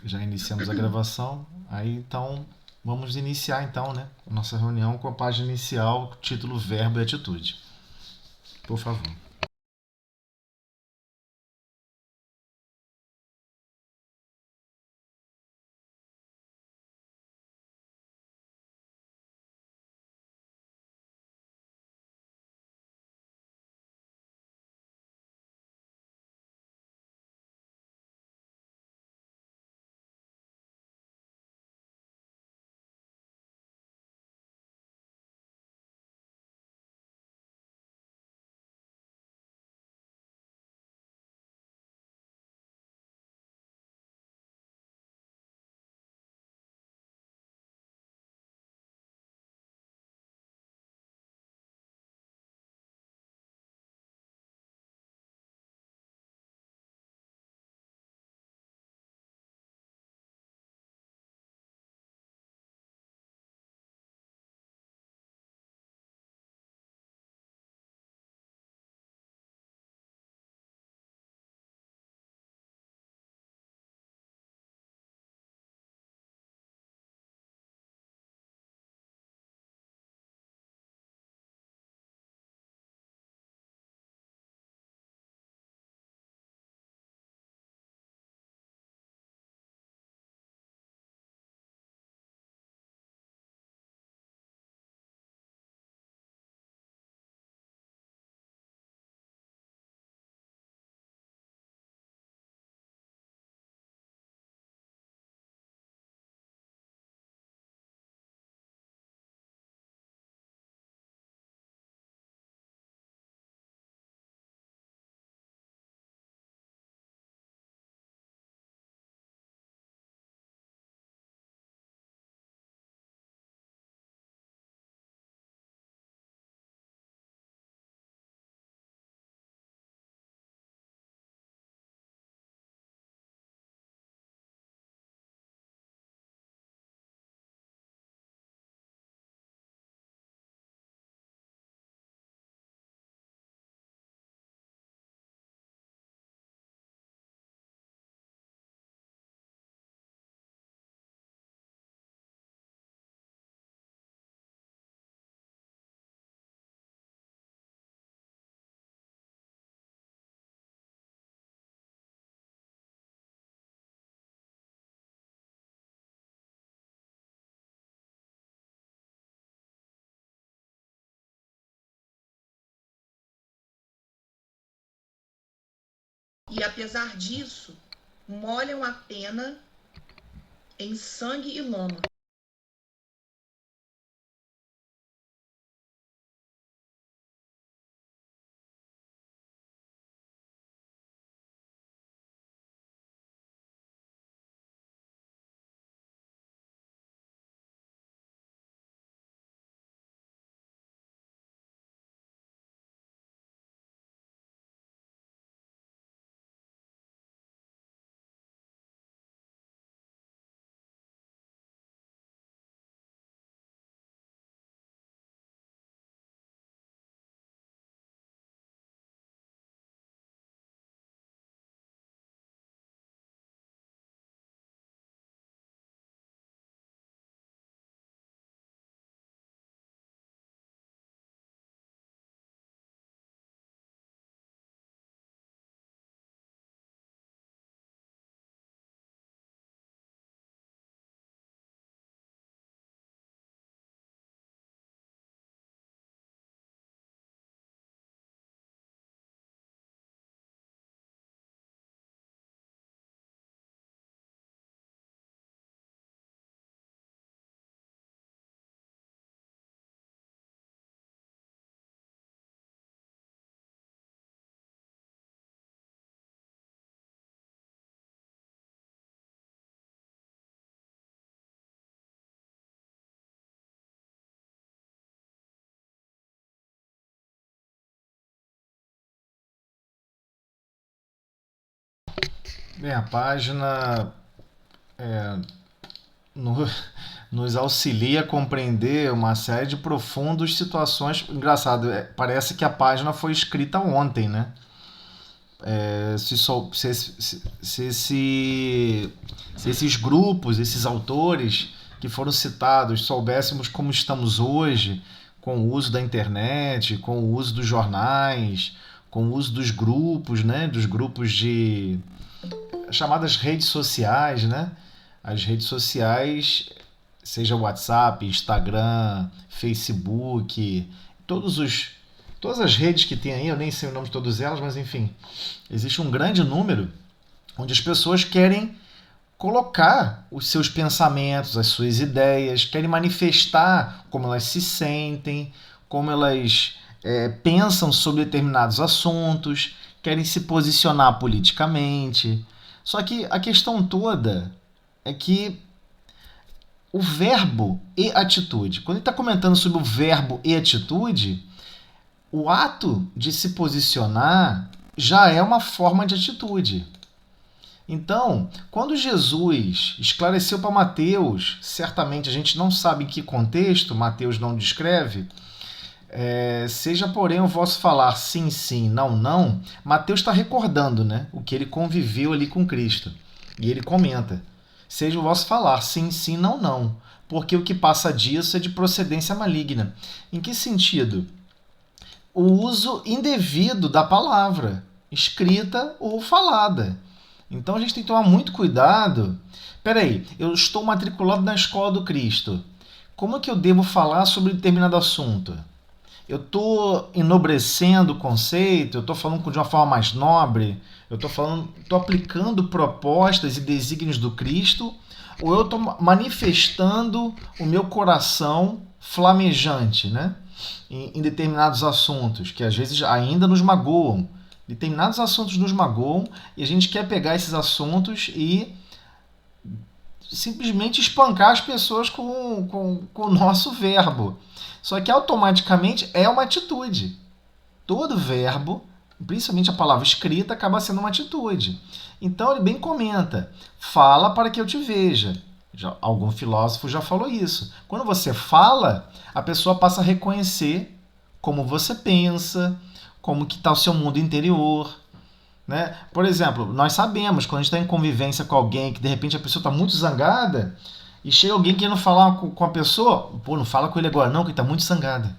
Já iniciamos a gravação. Aí então vamos iniciar então, né? A nossa reunião com a página inicial, título Verbo e Atitude. Por favor. E apesar disso, molham a pena em sangue e lama. Bem, a página no- nos auxilia a compreender uma série de profundas situações. Engraçado, parece que a página foi escrita ontem, né? Se esses grupos, esses autores que foram citados, soubéssemos como estamos hoje, com o uso da internet, com o uso dos jornais, com o uso dos grupos, né? Dos grupos de chamadas redes sociais, né? As redes sociais, seja WhatsApp, Instagram, Facebook, todas as redes que tem aí, eu nem sei o nome de todas elas, mas enfim, existe um grande número onde as pessoas querem colocar os seus pensamentos, as suas ideias, querem manifestar como elas se sentem, como elas pensam sobre determinados assuntos, querem se posicionar politicamente. Só que a questão toda é que o verbo e atitude, quando ele está comentando sobre o verbo e atitude, o ato de se posicionar já é uma forma de atitude. Então, quando Jesus esclareceu para Mateus, certamente a gente não sabe em que contexto, Mateus não descreve, seja porém o vosso falar sim, sim, não, não, Mateus está recordando, né, o que ele conviveu ali com Cristo. E ele comenta, seja o vosso falar sim, sim, não, não, porque o que passa disso é de procedência maligna. Em que sentido? O uso indevido da palavra, escrita ou falada. Então a gente tem que tomar muito cuidado. Peraí, eu estou matriculado na Escola do Cristo. Como é que eu devo falar sobre determinado assunto? Eu estou enobrecendo o conceito? Eu estou falando de uma forma mais nobre? Eu estou aplicando propostas e desígnios do Cristo? Ou eu estou manifestando o meu coração flamejante, né? Em determinados assuntos, que às vezes ainda nos magoam. Determinados assuntos nos magoam e a gente quer pegar esses assuntos e simplesmente espancar as pessoas com o nosso verbo. Só que automaticamente é uma atitude. Todo verbo, principalmente a palavra escrita, acaba sendo uma atitude. Então ele bem comenta, fala para que eu te veja. Algum filósofo já falou isso. Quando você fala, a pessoa passa a reconhecer como você pensa, como que está o seu mundo interior, né? Por exemplo, nós sabemos, quando a gente está em convivência com alguém que de repente a pessoa está muito zangada e chega alguém querendo falar com a pessoa, pô, não fala com ele agora não, que ele está muito zangada.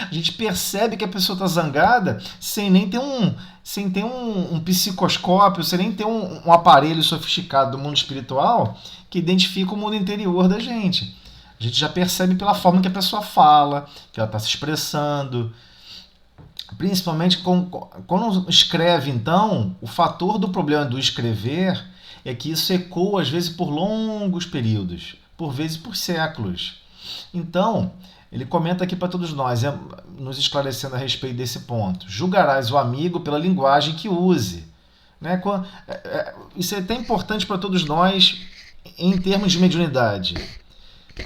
A gente percebe que a pessoa está zangada sem nem ter um psicoscópio, sem nem ter um aparelho sofisticado do mundo espiritual que identifica o mundo interior da gente. A gente já percebe pela forma que a pessoa fala, que ela está se expressando. Principalmente quando escreve, então, o fator do problema do escrever é que isso ecoa às vezes por longos períodos, por vezes por séculos. Então, ele comenta aqui para todos nós, nos esclarecendo a respeito desse ponto. Julgarás o amigo pela linguagem que use. Né? Isso é até importante para todos nós em termos de mediunidade.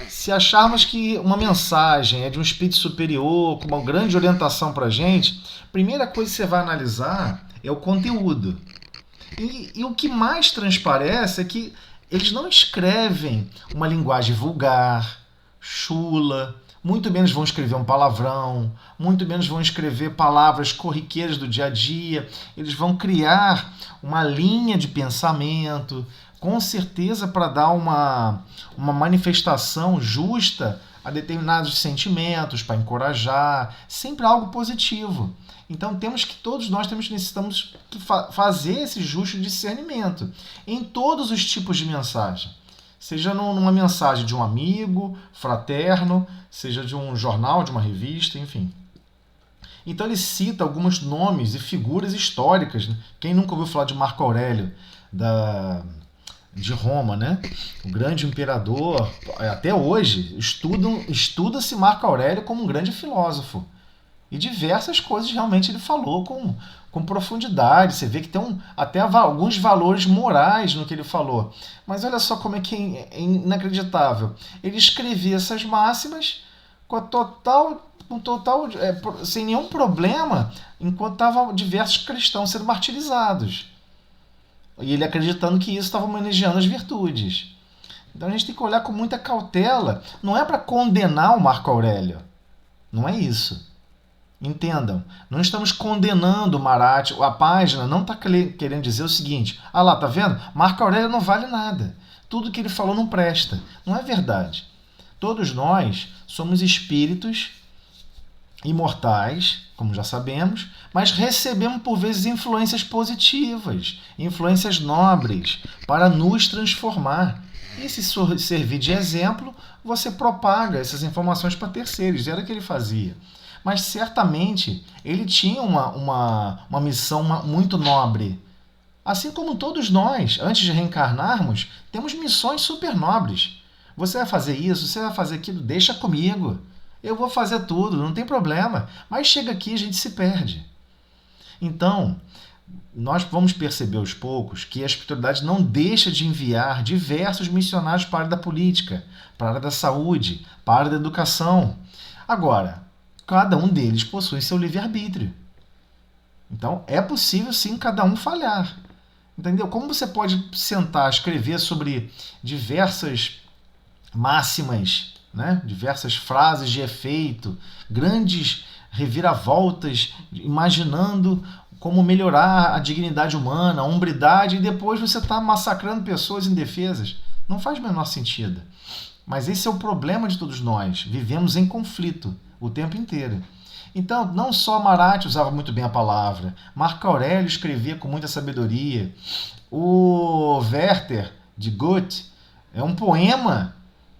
Se acharmos que uma mensagem é de um espírito superior, com uma grande orientação para a gente, a primeira coisa que você vai analisar é o conteúdo. E o que mais transparece é que eles não escrevem uma linguagem vulgar, chula, muito menos vão escrever um palavrão, muito menos vão escrever palavras corriqueiras do dia a dia. Eles vão criar uma linha de pensamento, com certeza para dar uma manifestação justa a determinados sentimentos, para encorajar, sempre algo positivo. Então todos nós necessitamos fazer esse justo discernimento em todos os tipos de mensagem. Seja numa mensagem de um amigo, fraterno, seja de um jornal, de uma revista, enfim. Então ele cita alguns nomes e figuras históricas. Né? Quem nunca ouviu falar de Marco Aurélio, de Roma, né? O grande imperador, até hoje, estuda-se Marco Aurélio como um grande filósofo. E diversas coisas realmente ele falou com profundidade. Você vê que tem até alguns valores morais no que ele falou. Mas olha só como é que é inacreditável. Ele escrevia essas máximas sem nenhum problema, enquanto estavam diversos cristãos sendo martirizados. E ele acreditando que isso estava manejando as virtudes. Então a gente tem que olhar com muita cautela. Não é para condenar o Marco Aurélio. Não é isso. Entendam, não estamos condenando o Marat, a página não está querendo dizer o seguinte, ah lá, tá vendo? Marco Aurélio não vale nada, tudo que ele falou não presta. Não é verdade. Todos nós somos espíritos imortais, como já sabemos, mas recebemos por vezes influências positivas, influências nobres, para nos transformar. E se servir de exemplo, você propaga essas informações para terceiros. Era o que ele fazia. Mas certamente ele tinha uma missão muito nobre. Assim como todos nós, antes de reencarnarmos, temos missões super nobres. Você vai fazer isso, você vai fazer aquilo, deixa comigo. Eu vou fazer tudo, não tem problema. Mas chega aqui e a gente se perde. Então, nós vamos perceber aos poucos que a espiritualidade não deixa de enviar diversos missionários para a área da política, para a área da saúde, para a área da educação. Agora, cada um deles possui seu livre-arbítrio. Então, é possível sim cada um falhar. Entendeu? Como você pode sentar, escrever sobre diversas máximas, né? Diversas frases de efeito, grandes reviravoltas, imaginando como melhorar a dignidade humana, a hombridade, e depois você está massacrando pessoas indefesas. Não faz o menor sentido. Mas esse é o problema de todos nós. Vivemos em conflito o tempo inteiro. Então, não só Marat usava muito bem a palavra, Marco Aurélio escrevia com muita sabedoria. O Werther de Goethe é um poema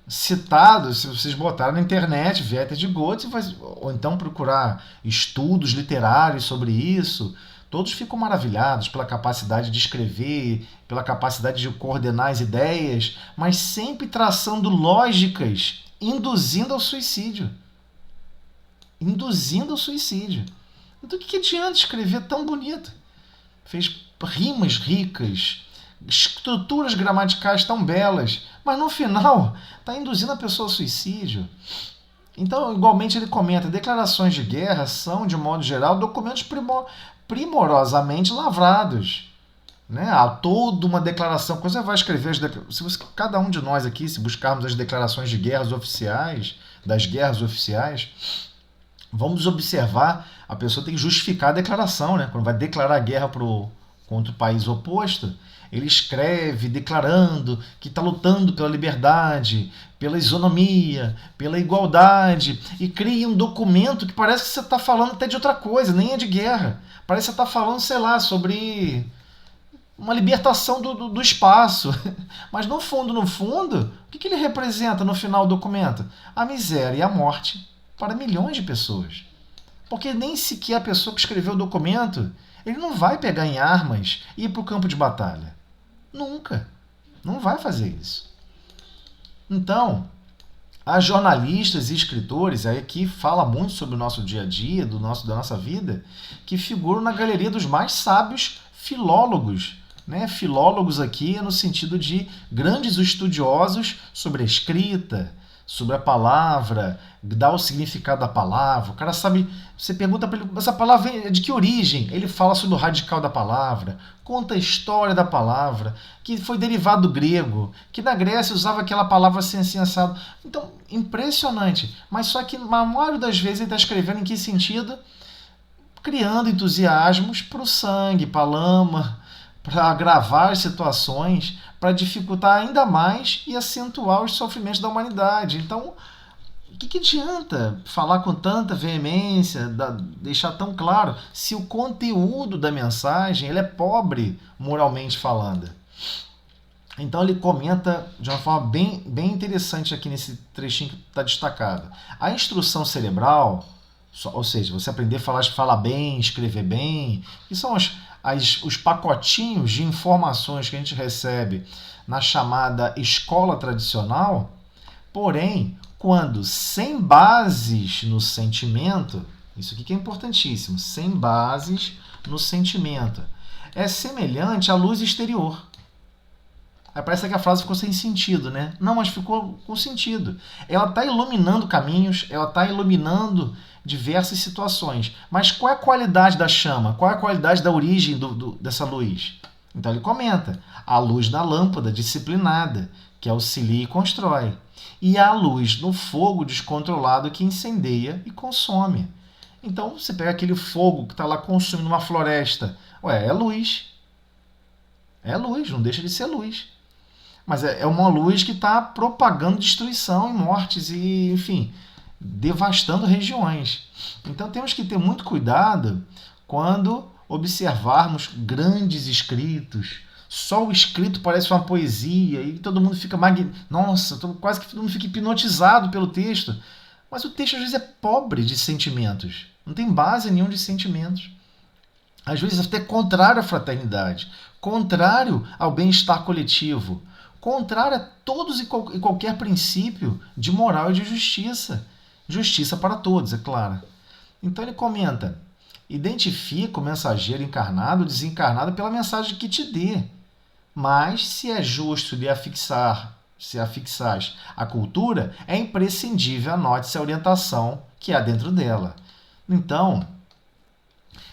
citado, se vocês botarem na internet, Werther de Goethe, ou então procurar estudos literários sobre isso, todos ficam maravilhados pela capacidade de escrever, pela capacidade de coordenar as ideias, mas sempre traçando lógicas, induzindo ao suicídio. Induzindo ao suicídio. Então, o que adianta escrever tão bonito? Fez rimas ricas, estruturas gramaticais tão belas, mas no final está induzindo a pessoa ao suicídio. Então, igualmente, ele comenta: declarações de guerra são, de modo geral, documentos primorosamente lavrados. Né? Há toda uma declaração. Quando você vai escrever, cada um de nós aqui, se buscarmos as declarações de guerras oficiais, das guerras oficiais, vamos observar, a pessoa tem que justificar a declaração, né? Quando vai declarar guerra contra o país oposto, ele escreve declarando que está lutando pela liberdade, pela isonomia, pela igualdade, e cria um documento que parece que você está falando até de outra coisa, nem é de guerra. Parece que você está falando, sei lá, sobre uma libertação do espaço. Mas no fundo, o que ele representa no final do documento? A miséria e a morte para milhões de pessoas. Porque nem sequer a pessoa que escreveu o documento, ele não vai pegar em armas e ir para o campo de batalha. Nunca. Não vai fazer isso. Então, há jornalistas e escritores aí que falam muito sobre o nosso dia a dia, da nossa vida, que figuram na galeria dos mais sábios filólogos. Né? Filólogos aqui no sentido de grandes estudiosos sobre a escrita, sobre a palavra, dá o significado da palavra. O cara sabe, você pergunta para ele, essa palavra é de que origem? Ele fala sobre o radical da palavra, conta a história da palavra, que foi derivado do grego, que na Grécia usava aquela palavra assim, assado. Então, impressionante. Mas só que, na maioria das vezes, ele está escrevendo em que sentido? Criando entusiasmos para o sangue, para a lama, para agravar as situações, para dificultar ainda mais e acentuar os sofrimentos da humanidade. Então, o que adianta falar com tanta veemência, deixar tão claro, se o conteúdo da mensagem ele é pobre moralmente falando? Então ele comenta de uma forma bem interessante aqui nesse trechinho que está destacado. A instrução cerebral, ou seja, você aprender a falar bem, escrever bem, que são os pacotinhos de informações que a gente recebe na chamada escola tradicional, porém, quando sem bases no sentimento, isso aqui que é importantíssimo, sem bases no sentimento, é semelhante à luz exterior. Aí parece que a frase ficou sem sentido, né? Não, mas ficou com sentido. Ela está iluminando caminhos, ela está iluminando diversas situações. Mas qual é a qualidade da chama? Qual é a qualidade da origem dessa luz? Então ele comenta: a luz da lâmpada disciplinada, que auxilia e constrói. E a luz no fogo descontrolado que incendeia e consome. Então você pega aquele fogo que está lá consumindo uma floresta. Ué, é luz. É luz, não deixa de ser luz. Mas é uma luz que está propagando destruição e mortes e, enfim, devastando regiões. Então temos que ter muito cuidado quando observarmos grandes escritos. Só o escrito parece uma poesia e todo mundo fica nossa, quase que todo mundo fica hipnotizado pelo texto. Mas o texto às vezes é pobre de sentimentos. Não tem base nenhum de sentimentos. Às vezes até contrário à fraternidade, contrário ao bem-estar coletivo, contrário a todos e qualquer princípio de moral e de justiça. Justiça para todos, é claro. Então ele comenta: identifica o mensageiro encarnado ou desencarnado pela mensagem que te dê. Mas, se é justo lhe afixar a cultura, é imprescindível anote-se a orientação que há dentro dela. Então,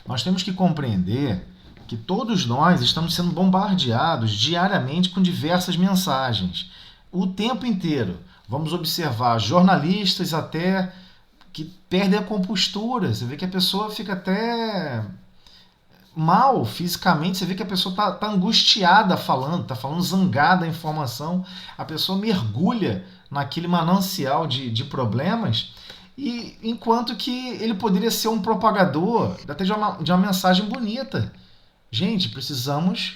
nós temos que compreender que todos nós estamos sendo bombardeados diariamente com diversas mensagens. O tempo inteiro. Vamos observar jornalistas até que perdem a compostura. Você vê que a pessoa fica até mal fisicamente, você vê que a pessoa está angustiada falando, está falando zangada a informação, a pessoa mergulha naquele manancial de problemas, e enquanto que ele poderia ser um propagador até de uma mensagem bonita. Gente, precisamos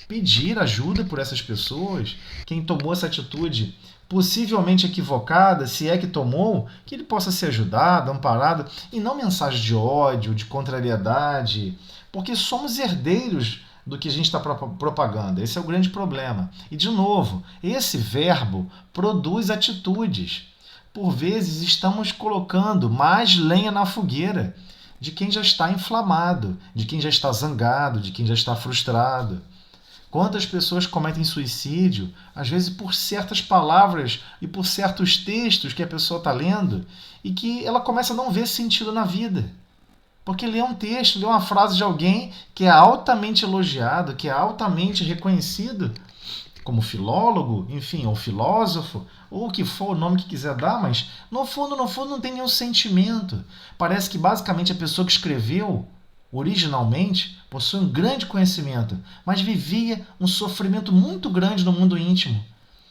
pedir ajuda por essas pessoas. Quem tomou essa atitude possivelmente equivocada, se é que tomou, que ele possa ser ajudado, amparado, e não mensagem de ódio, de contrariedade, porque somos herdeiros do que a gente está propagando. Esse é o grande problema. E, de novo, esse verbo produz atitudes. Por vezes estamos colocando mais lenha na fogueira de quem já está inflamado, de quem já está zangado, de quem já está frustrado. Quantas pessoas cometem suicídio, às vezes por certas palavras e por certos textos que a pessoa está lendo, e que ela começa a não ver sentido na vida. Porque lê um texto, lê uma frase de alguém que é altamente elogiado, que é altamente reconhecido como filólogo, enfim, ou filósofo, ou o que for o nome que quiser dar, mas no fundo não tem nenhum sentimento. Parece que basicamente a pessoa que escreveu originalmente possui um grande conhecimento, mas vivia um sofrimento muito grande no mundo íntimo.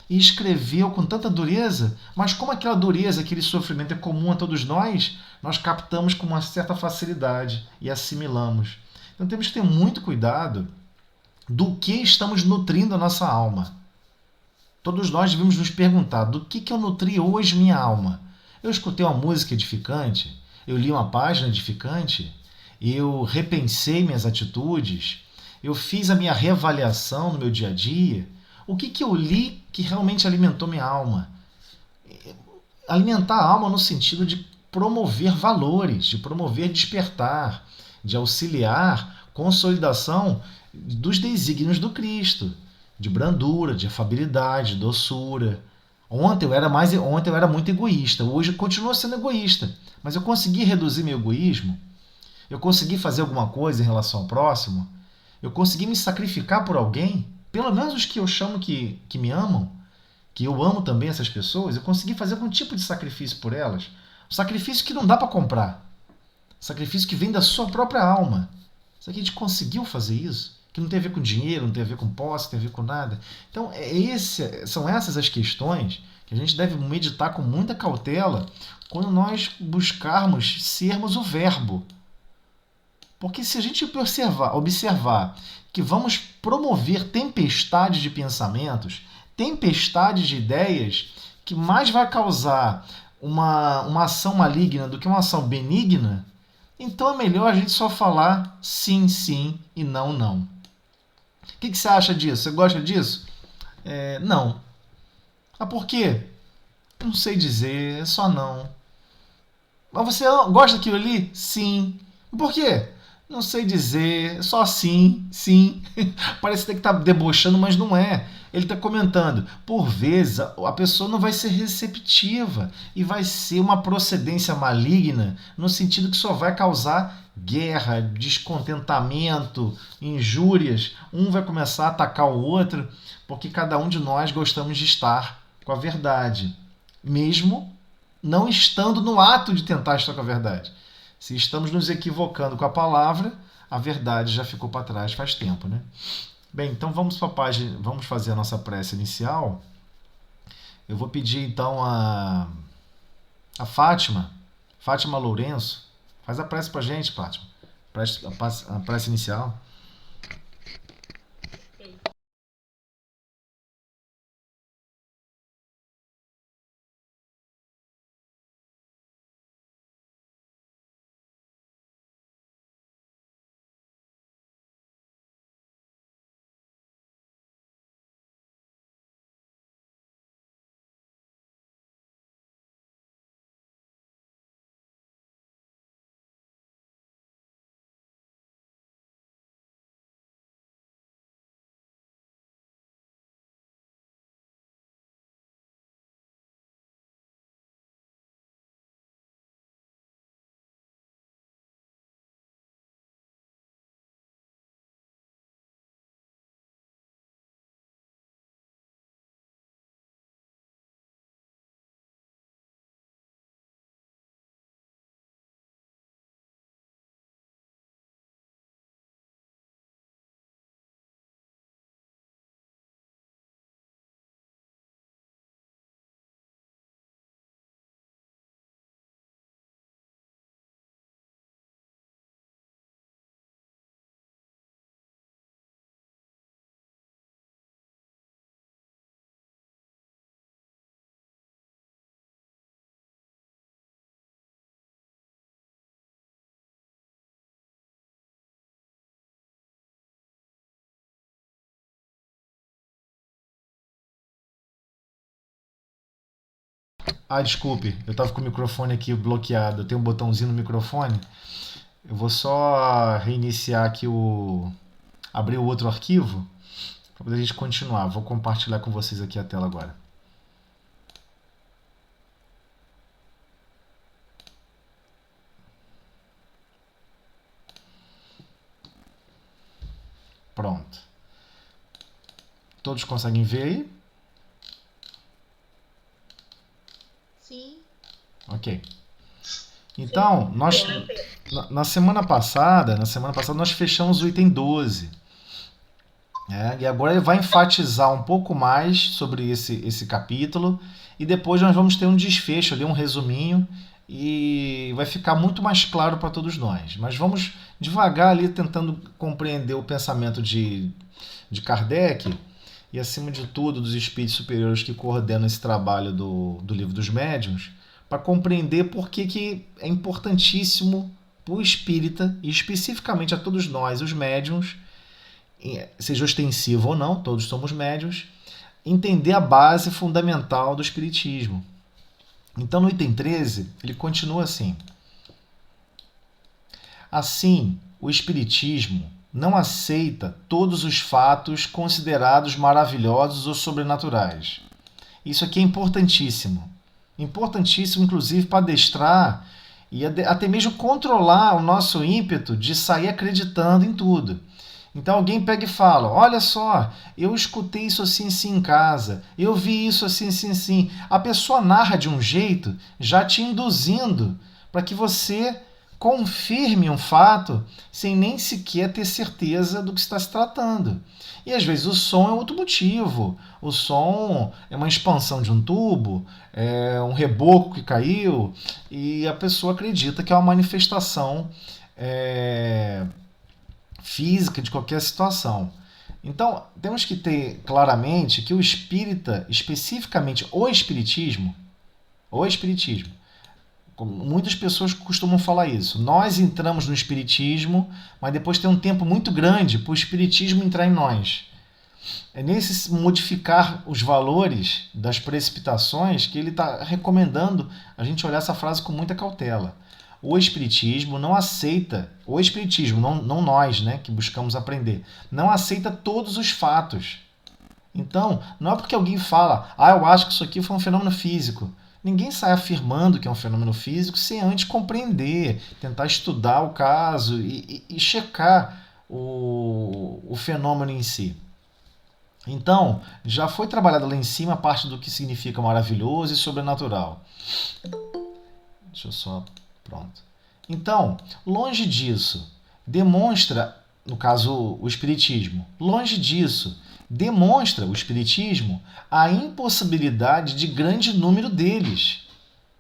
E escreveu com tanta dureza, mas como aquela dureza, aquele sofrimento é comum a todos nós captamos com uma certa facilidade e assimilamos. Então temos que ter muito cuidado do que estamos nutrindo a nossa alma. Todos nós devemos nos perguntar: do que eu nutri hoje minha alma? Eu escutei uma música edificante? Eu li uma página edificante? Eu repensei minhas atitudes? Eu fiz a minha reavaliação no meu dia a dia? O que eu li que realmente alimentou minha alma? Alimentar a alma no sentido de promover valores, de promover despertar, de auxiliar consolidação dos desígnios do Cristo, de brandura, de afabilidade, de doçura. Ontem eu era muito egoísta, hoje eu continuo sendo egoísta, mas eu consegui reduzir meu egoísmo, eu consegui fazer alguma coisa em relação ao próximo, eu consegui me sacrificar por alguém, pelo menos os que eu chamo que me amam, que eu amo também essas pessoas, eu consegui fazer algum tipo de sacrifício por elas, um sacrifício que não dá para comprar, um sacrifício que vem da sua própria alma. Será que a gente conseguiu fazer isso? Que não tem a ver com dinheiro, não tem a ver com posse, não tem a ver com nada. Então, são essas as questões que a gente deve meditar com muita cautela quando nós buscarmos sermos o verbo. Porque se a gente observar que vamos promover tempestades de pensamentos, tempestades de ideias, que mais vai causar uma ação maligna do que uma ação benigna, então é melhor a gente só falar sim, sim e não, não. O que você acha disso? Você gosta disso? Não. Ah, por quê? Não sei dizer, é só não. Mas você gosta daquilo ali? Sim. Por quê? Não sei dizer, só sim, sim. Parece que está debochando, mas não é. Ele está comentando. Por vezes, a pessoa não vai ser receptiva e vai ser uma procedência maligna, no sentido que só vai causar guerra, descontentamento, injúrias. Um vai começar a atacar o outro, porque cada um de nós gostamos de estar com a verdade, mesmo não estando no ato de tentar estar com a verdade. Se estamos nos equivocando com a palavra, a verdade já ficou para trás faz tempo, né? Bem, então vamos para a página, vamos fazer a nossa prece inicial. Eu vou pedir então a Fátima Lourenço, faz a prece para a gente, Fátima. A prece inicial. Ah, desculpe, eu estava com o microfone aqui bloqueado. Eu tenho um botãozinho no microfone. Eu vou só reiniciar aqui abrir o outro arquivo para poder a gente continuar. Vou compartilhar com vocês aqui a tela agora. Pronto. Todos conseguem ver aí? Sim. Ok. Então, na semana passada nós fechamos o item 12. E agora ele vai enfatizar um pouco mais sobre esse capítulo e depois nós vamos ter um desfecho ali, um resuminho, e vai ficar muito mais claro para todos nós. Mas vamos devagar ali tentando compreender o pensamento de Kardec e, acima de tudo, dos espíritos superiores que coordenam esse trabalho do Livro dos Médiuns, para compreender por que é importantíssimo para o espírita, e especificamente a todos nós, os médiuns, seja ostensivo ou não, todos somos médiuns, entender a base fundamental do espiritismo. Então, no item 13, ele continua assim: assim, o espiritismo não aceita todos os fatos considerados maravilhosos ou sobrenaturais. Isso aqui é importantíssimo. Importantíssimo, inclusive, para adestrar e até mesmo controlar o nosso ímpeto de sair acreditando em tudo. Então alguém pega e fala: olha só, eu escutei isso assim, assim em casa, eu vi isso assim, assim, assim. A pessoa narra de um jeito já te induzindo para que você confirme um fato sem nem sequer ter certeza do que está se tratando. E às vezes o som é outro motivo. O som é uma expansão de um tubo, é um reboco que caiu, e a pessoa acredita que é uma manifestação física de qualquer situação. Então, temos que ter claramente que o espírita, especificamente o espiritismo, muitas pessoas costumam falar isso. Nós entramos no espiritismo, mas depois tem um tempo muito grande para o espiritismo entrar em nós. É nesse modificar os valores das precipitações que ele está recomendando a gente olhar essa frase com muita cautela. O espiritismo não aceita, o espiritismo, não nós, né, que buscamos aprender, não aceita todos os fatos. Então, não é porque alguém fala: eu acho que isso aqui foi um fenômeno físico. Ninguém sai afirmando que é um fenômeno físico sem antes compreender, tentar estudar o caso e checar o fenômeno em si. Então, já foi trabalhada lá em cima a parte do que significa maravilhoso e sobrenatural. Deixa eu só... Pronto. Então, longe disso, demonstra, no caso o Espiritismo, longe disso, demonstra o Espiritismo a impossibilidade de grande número deles.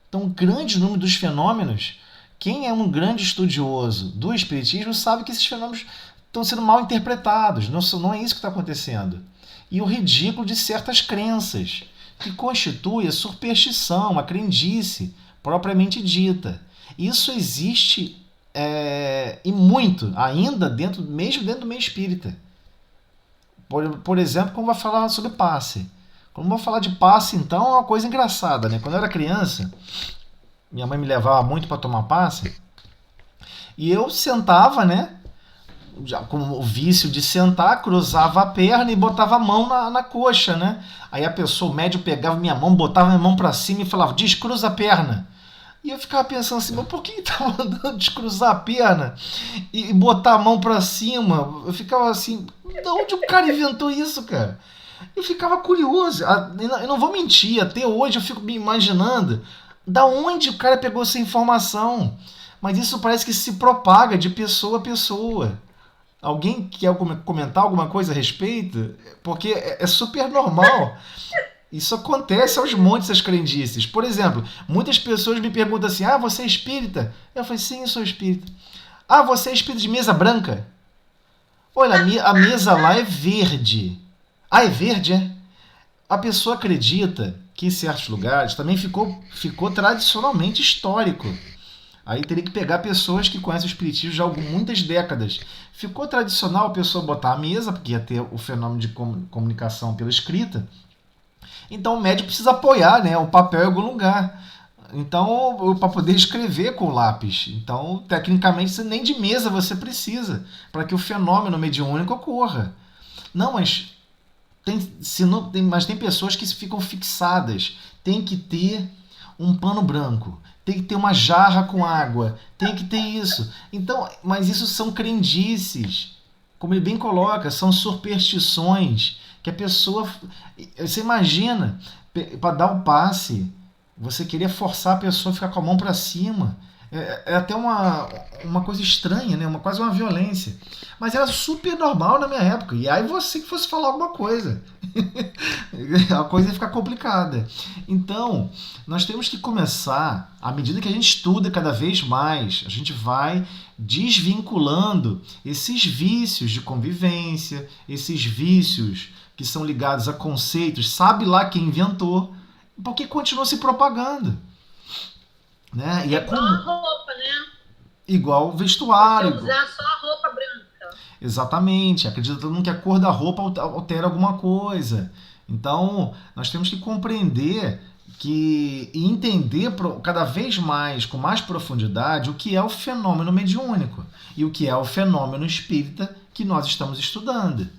Então, o grande número dos fenômenos, quem é um grande estudioso do Espiritismo sabe que esses fenômenos estão sendo mal interpretados, não é isso que está acontecendo. E o ridículo de certas crenças, que constitui a superstição, a crendice propriamente dita. Isso existe e muito ainda mesmo dentro do meio espírita. Por exemplo, como vai falar sobre passe. Quando vou falar de passe, então, é uma coisa engraçada, né? Quando eu era criança, minha mãe me levava muito para tomar passe, e eu sentava, né? Já com o vício de sentar, cruzava a perna e botava a mão na coxa, né? Aí a pessoa, o médico pegava minha mão, botava minha mão para cima e falava, descruza a perna. E eu ficava pensando assim, mas por que tá mandando descruzar a perna e botar a mão para cima? Eu ficava assim, de onde o cara inventou isso, cara? Eu ficava curioso. Eu não vou mentir, até hoje eu fico me imaginando da onde o cara pegou essa informação. Mas isso parece que se propaga de pessoa a pessoa. Alguém quer comentar alguma coisa a respeito? Porque é super normal. Isso acontece aos montes, as crendices. Por exemplo, muitas pessoas me perguntam assim, você é espírita? Eu falei, sim, eu sou espírita. Você é espírita de mesa branca? Olha, a mesa lá é verde. É verde, é? A pessoa acredita que em certos lugares também ficou tradicionalmente histórico. Aí teria que pegar pessoas que conhecem o espiritismo já há muitas décadas. Ficou tradicional a pessoa botar a mesa, porque ia ter o fenômeno de comunicação pela escrita. Então o médico precisa apoiar, né, o papel em algum lugar. Então, para poder escrever com lápis. Então, tecnicamente, nem de mesa você precisa para que o fenômeno mediúnico ocorra. Não, mas tem pessoas que ficam fixadas. Tem que ter um pano branco. Tem que ter uma jarra com água. Tem que ter isso. Então, mas isso são crendices. Como ele bem coloca, são superstições que a pessoa... Você imagina, para dar um passe, você queria forçar a pessoa a ficar com a mão para cima. É até uma coisa estranha, né? Quase uma violência. Mas era super normal na minha época. E aí você que fosse falar alguma coisa. A coisa ia ficar complicada. Então, nós temos que começar, à medida que a gente estuda cada vez mais, a gente vai desvinculando esses vícios de convivência, esses vícios que são ligados a conceitos, sabe lá quem inventou, porque continua se propagando. Né? E igual a roupa, né? Igual o vestuário. Você usar só a roupa branca. Exatamente. Acredita todo mundo que a cor da roupa altera alguma coisa. Então, nós temos que compreender e entender cada vez mais, com mais profundidade, o que é o fenômeno mediúnico e o que é o fenômeno espírita que nós estamos estudando.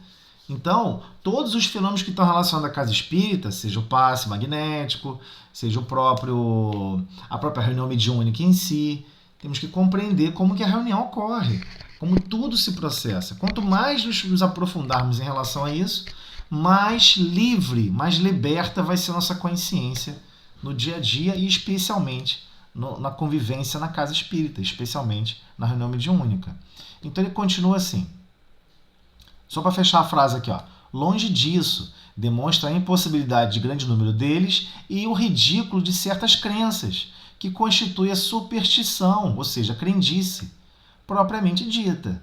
Então, todos os fenômenos que estão relacionados à casa espírita, seja o passe magnético, seja a própria reunião mediúnica em si, temos que compreender como que a reunião ocorre, como tudo se processa. Quanto mais nos aprofundarmos em relação a isso, mais livre, mais liberta vai ser a nossa consciência no dia a dia e especialmente na convivência na casa espírita, especialmente na reunião mediúnica. Então ele continua assim. Só para fechar a frase aqui, longe disso, demonstra a impossibilidade de grande número deles e o ridículo de certas crenças, que constitui a superstição, ou seja, a crendice, propriamente dita.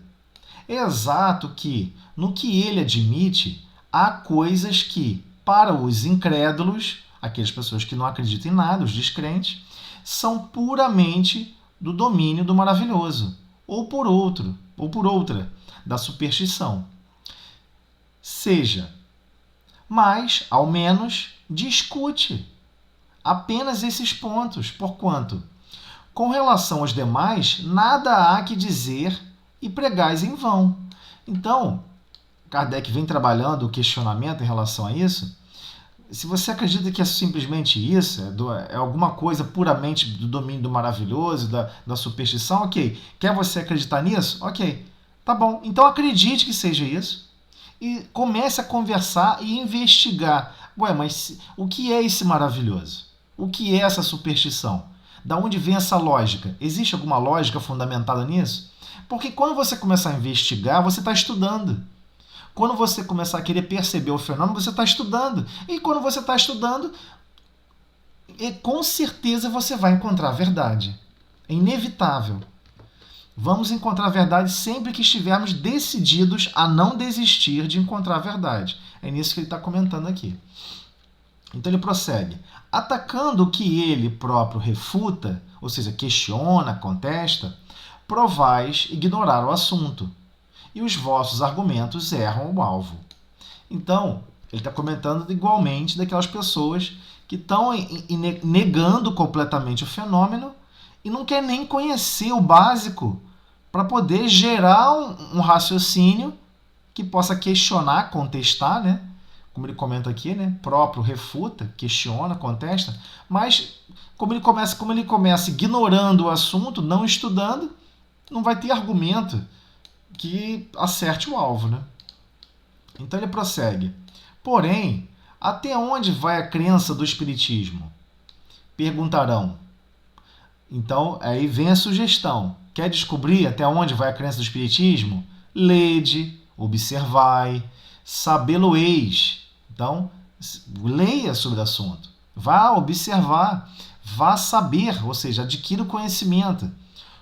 É exato que, no que ele admite, há coisas que, para os incrédulos, aquelas pessoas que não acreditam em nada, os descrentes, são puramente do domínio do maravilhoso, ou por outra, da superstição. Mas, ao menos, discute apenas esses pontos, porquanto, com relação aos demais, nada há que dizer e pregais em vão. Então, Kardec vem trabalhando o questionamento em relação a isso. Se você acredita que é simplesmente isso, é alguma coisa puramente do domínio do maravilhoso, da superstição, ok. Quer você acreditar nisso? Ok. Tá bom. Então acredite que seja isso. E comece a conversar e investigar. Mas o que é esse maravilhoso? O que é essa superstição? Da onde vem essa lógica? Existe alguma lógica fundamentada nisso? Porque quando você começar a investigar, você está estudando. Quando você começar a querer perceber o fenômeno, você está estudando. E quando você está estudando, com certeza você vai encontrar a verdade. É inevitável. Vamos encontrar a verdade sempre que estivermos decididos a não desistir de encontrar a verdade. É nisso que ele está comentando aqui. Então ele prossegue. Atacando o que ele próprio refuta, ou seja, questiona, contesta, provais ignorar o assunto, e os vossos argumentos erram o alvo. Então, ele está comentando igualmente daquelas pessoas que estão negando completamente o fenômeno e não quer nem conhecer o básico para poder gerar um raciocínio que possa questionar, contestar, né? Como ele comenta aqui, né? Próprio refuta, questiona, contesta, mas como ele começa ignorando o assunto, não estudando, não vai ter argumento que acerte o alvo, né? Então ele prossegue. Porém, até onde vai a crença do espiritismo? Perguntarão. Então, aí vem a sugestão. Quer descobrir até onde vai a crença do espiritismo? Lede, observai, sabê-lo-eis. Então, leia sobre o assunto. Vá observar, vá saber, ou seja, adquira o conhecimento.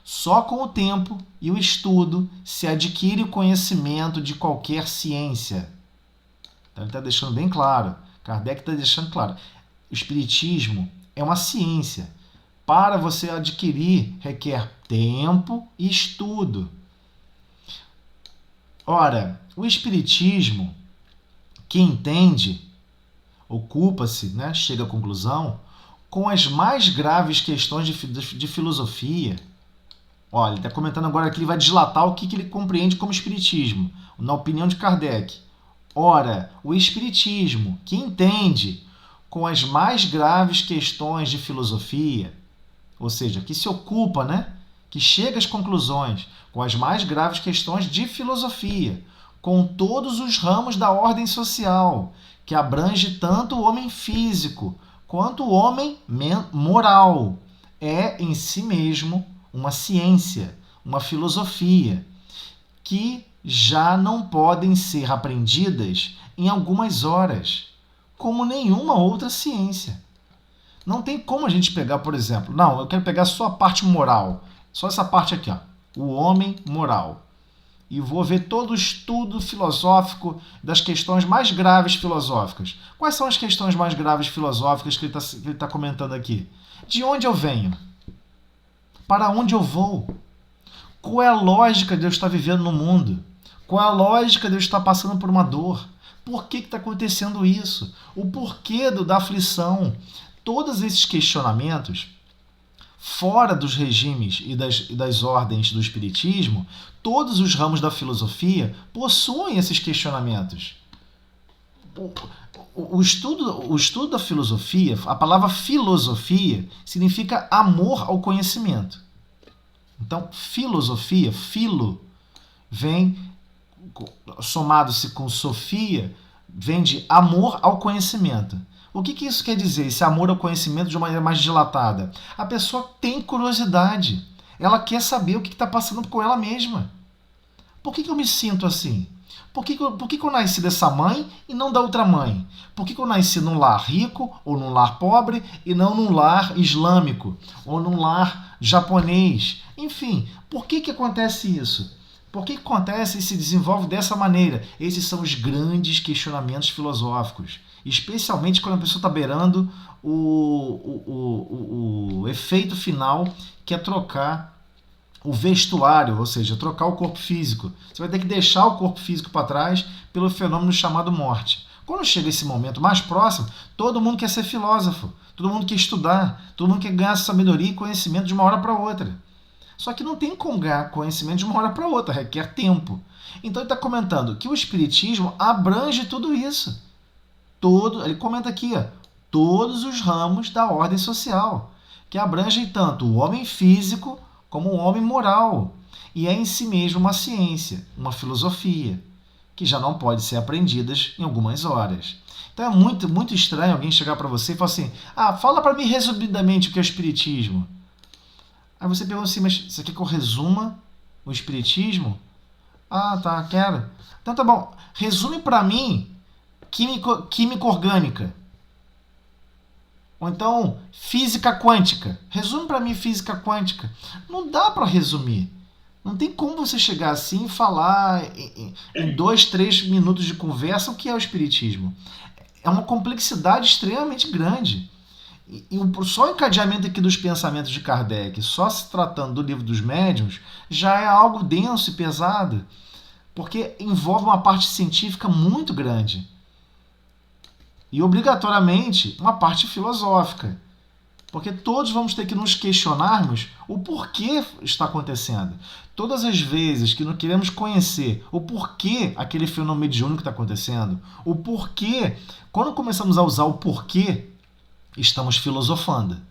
Só com o tempo e o estudo se adquire o conhecimento de qualquer ciência. Então ele está deixando bem claro. Kardec está deixando claro. O espiritismo é uma ciência. Para você adquirir, requer tempo e estudo. Ora, o espiritismo, que entende, ocupa-se, né, chega à conclusão, com as mais graves questões de filosofia. Olha, ele está comentando agora que ele vai dilatar o que ele compreende como espiritismo, na opinião de Kardec. Ora, o espiritismo, que entende com as mais graves questões de filosofia, ou seja, que se ocupa, né, que chega às conclusões com as mais graves questões de filosofia, com todos os ramos da ordem social, que abrange tanto o homem físico quanto o homem moral, é em si mesmo uma ciência, uma filosofia, que já não podem ser aprendidas em algumas horas, como nenhuma outra ciência. Não tem como a gente pegar, por exemplo, não, eu quero pegar só a parte moral, só essa parte aqui, ó, o homem moral, e vou ver todo o estudo filosófico das questões mais graves filosóficas. Quais são as questões mais graves filosóficas que ele está comentando aqui? De onde eu venho? Para onde eu vou? Qual é a lógica de eu estar vivendo no mundo? Qual é a lógica de eu estar passando por uma dor? Por que está acontecendo isso? O porquê da aflição? Todos esses questionamentos, fora dos regimes e das ordens do espiritismo, todos os ramos da filosofia possuem esses questionamentos. O estudo da filosofia, a palavra filosofia, significa amor ao conhecimento. Então, filosofia, filo, vem, somado-se com sofia, vem de amor ao conhecimento. O que isso quer dizer, esse amor ao conhecimento de uma maneira mais dilatada? A pessoa tem curiosidade, ela quer saber o que está passando com ela mesma. Por que eu me sinto assim? Por que eu nasci dessa mãe e não da outra mãe? Por que eu nasci num lar rico ou num lar pobre e não num lar islâmico ou num lar japonês? Enfim, por que acontece isso? Por que acontece e se desenvolve dessa maneira? Esses são os grandes questionamentos filosóficos, especialmente quando a pessoa está beirando o efeito final, que é trocar o vestuário, ou seja, trocar o corpo físico. Você vai ter que deixar o corpo físico para trás pelo fenômeno chamado morte. Quando chega esse momento mais próximo, todo mundo quer ser filósofo, todo mundo quer estudar, todo mundo quer ganhar sabedoria e conhecimento de uma hora para outra. Só que não tem como ganhar conhecimento de uma hora para outra, requer tempo. Então ele está comentando que o espiritismo abrange tudo isso. Ele comenta aqui, ó, todos os ramos da ordem social, que abrangem tanto o homem físico como o homem moral, e é em si mesmo uma ciência, uma filosofia, que já não pode ser aprendida em algumas horas. Então é muito, muito estranho alguém chegar para você e falar assim, fala para mim resumidamente o que é o espiritismo. Aí você pergunta assim, mas você quer que eu resuma o espiritismo? Ah, tá, quero. Então tá bom. Resume pra mim química orgânica. Ou então física quântica. Resume pra mim física quântica. Não dá pra resumir. Não tem como você chegar assim e falar em 2, 3 minutos de conversa o que é o espiritismo. É uma complexidade extremamente grande. Só o encadeamento aqui dos pensamentos de Kardec, só se tratando do livro dos médiuns, já é algo denso e pesado, porque envolve uma parte científica muito grande. E obrigatoriamente uma parte filosófica. Porque todos vamos ter que nos questionarmos o porquê está acontecendo. Todas as vezes que não queremos conhecer o porquê aquele fenômeno mediúnico está acontecendo, o porquê, quando começamos a usar o porquê, estamos filosofando.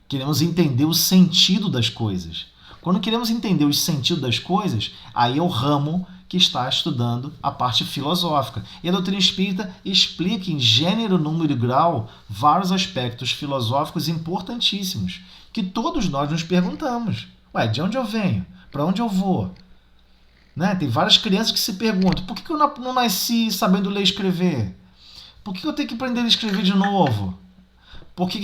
Queremos entender o sentido das coisas. Quando queremos entender o sentido das coisas, aí é o ramo que está estudando a parte filosófica. E a doutrina espírita explica em gênero, número e grau vários aspectos filosóficos importantíssimos que todos nós nos perguntamos. Ué, de onde eu venho? Para onde eu vou? Né? Tem várias crianças que se perguntam, por que eu não nasci sabendo ler e escrever? Por que eu tenho que aprender a escrever de novo? Porque,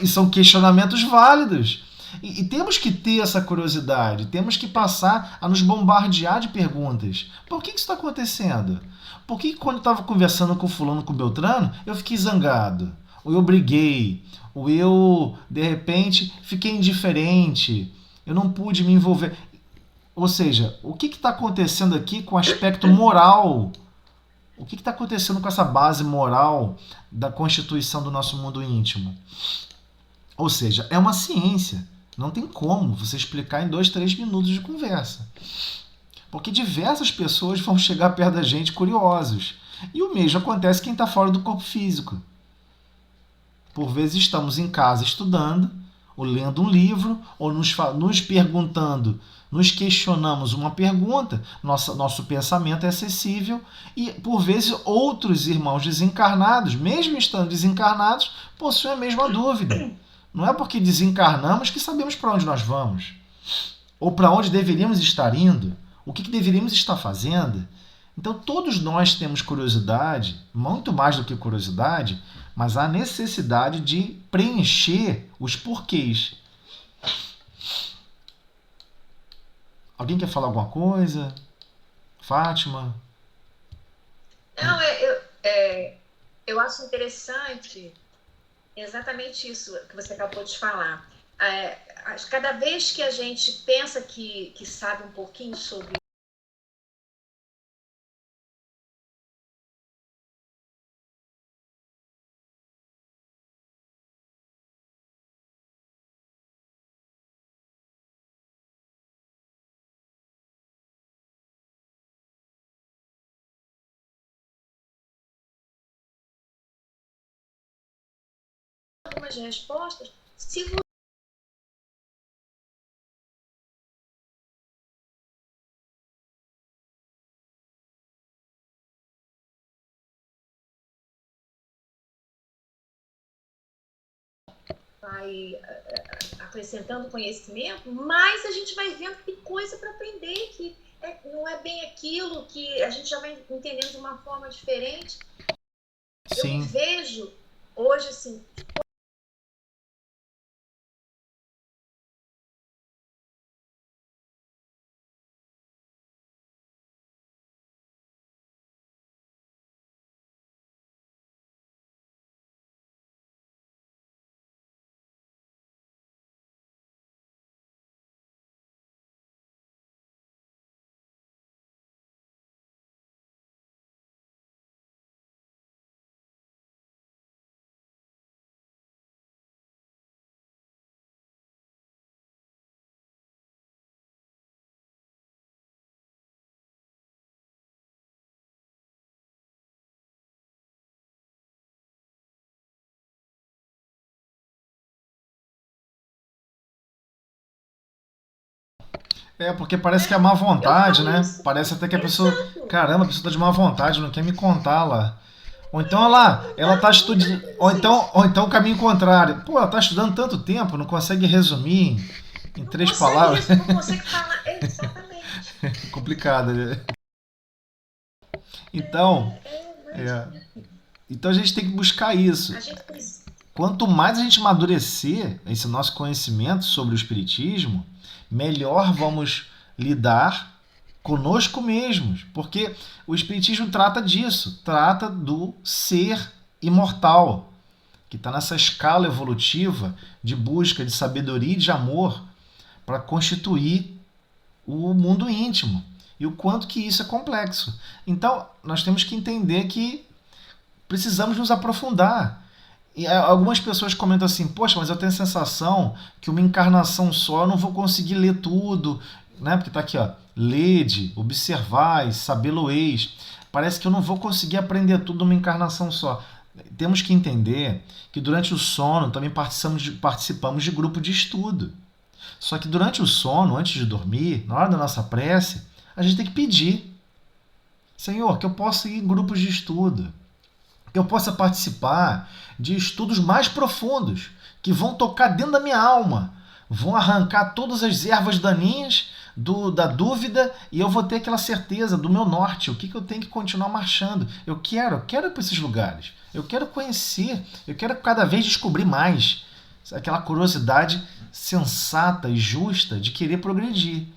e são questionamentos válidos. E temos que ter essa curiosidade, temos que passar a nos bombardear de perguntas. Por que isso está acontecendo? Por que quando eu estava conversando com fulano, com Beltrano, eu fiquei zangado? Ou eu briguei? Ou eu, de repente, fiquei indiferente? Eu não pude me envolver? Ou seja, o que está acontecendo aqui com o aspecto moral? O que está acontecendo com essa base moral da constituição do nosso mundo íntimo? Ou seja, é uma ciência. Não tem como você explicar em 2, 3 minutos de conversa. Porque diversas pessoas vão chegar perto da gente curiosos. E o mesmo acontece quem está fora do corpo físico. Por vezes estamos em casa estudando, ou lendo um livro, ou nos perguntando, nos questionamos uma pergunta, nosso pensamento é acessível, e por vezes outros irmãos desencarnados, mesmo estando desencarnados, possuem a mesma dúvida. Não é porque desencarnamos que sabemos para onde nós vamos, ou para onde deveríamos estar indo, o que deveríamos estar fazendo. Então todos nós temos curiosidade, muito mais do que curiosidade, mas há necessidade de preencher os porquês. Alguém quer falar alguma coisa? Fátima? Não, eu acho interessante exatamente isso que você acabou de falar. Cada vez que a gente pensa que sabe um pouquinho sobre algumas respostas, se você vai acrescentando conhecimento, mais a gente vai vendo que tem coisa para aprender, que não é bem aquilo, que a gente já vai entendendo de uma forma diferente. Sim. Eu vejo hoje, assim, Porque parece que é má vontade, né? isso. Parece até que a pessoa... Exato. Caramba, a pessoa tá de má vontade, não quer me contar lá Ou então, olha lá, ela está estudando. Ou então o caminho contrário. Pô, ela está estudando tanto tempo, não consegue resumir em Não três consegue, palavras. não consegue falar. Exatamente. Complicado, né? Então, é, Mas então a gente tem que buscar isso. a gente precisa. Quanto mais a gente amadurecer esse nosso conhecimento sobre o Espiritismo, melhor vamos lidar conosco mesmos. Porque o Espiritismo trata disso, trata do ser imortal, que está nessa escala evolutiva de busca de sabedoria e de amor para constituir o mundo íntimo. E o quanto que isso é complexo. Então, nós temos que entender que precisamos nos aprofundar. E algumas pessoas comentam assim: poxa, mas eu tenho a sensação que uma encarnação só eu não vou conseguir ler tudo, né? Porque está aqui, ó, lede, observais, sabê-lo-eis. Parece que eu não vou conseguir aprender tudo numa encarnação só. Temos que entender que durante o sono também participamos de grupo de estudo. Só que durante o sono, antes de dormir, na hora da nossa prece, a gente tem que pedir: Senhor, que eu possa ir em grupos de estudo, que eu possa participar de estudos mais profundos, que vão tocar dentro da minha alma, vão arrancar todas as ervas daninhas da dúvida e eu vou ter aquela certeza do meu norte, o que eu tenho que continuar marchando. Eu quero ir para esses lugares, eu quero conhecer, eu quero cada vez descobrir mais. Aquela curiosidade sensata e justa de querer progredir.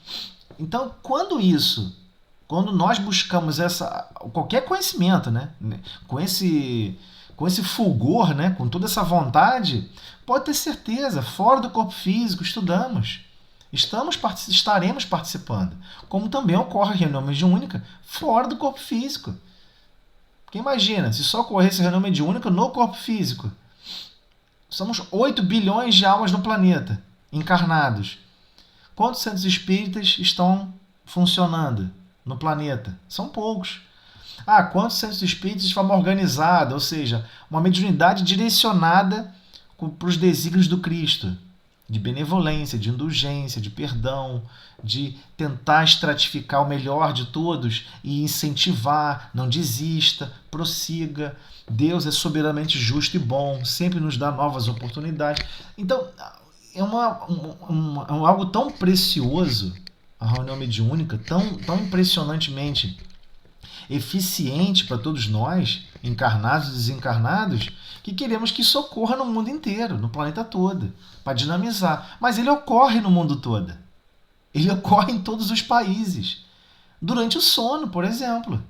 Então, quando nós buscamos qualquer conhecimento, né, com esse fulgor, né, com toda essa vontade, pode ter certeza, fora do corpo físico, estudamos. Estaremos participando. Como também ocorre a reunião mediúnica fora do corpo físico. Porque imagina, se só ocorresse a reunião mediúnica no corpo físico. Somos 8 bilhões de almas no planeta, encarnados. Quantos centros espíritas estão funcionando no planeta? São poucos. Quantos centros espíritas de forma organizada, ou seja, uma mediunidade direcionada para os desígnios do Cristo, de benevolência, de indulgência, de perdão, de tentar estratificar o melhor de todos e incentivar, não desista, prossiga. Deus é soberanamente justo e bom, sempre nos dá novas oportunidades. Então, é algo tão precioso, a reunião mediúnica, tão impressionantemente eficiente para todos nós, encarnados e desencarnados, que queremos que isso ocorra no mundo inteiro, no planeta todo, para dinamizar. Mas ele ocorre no mundo todo. Ele ocorre em todos os países. Durante o sono, por exemplo.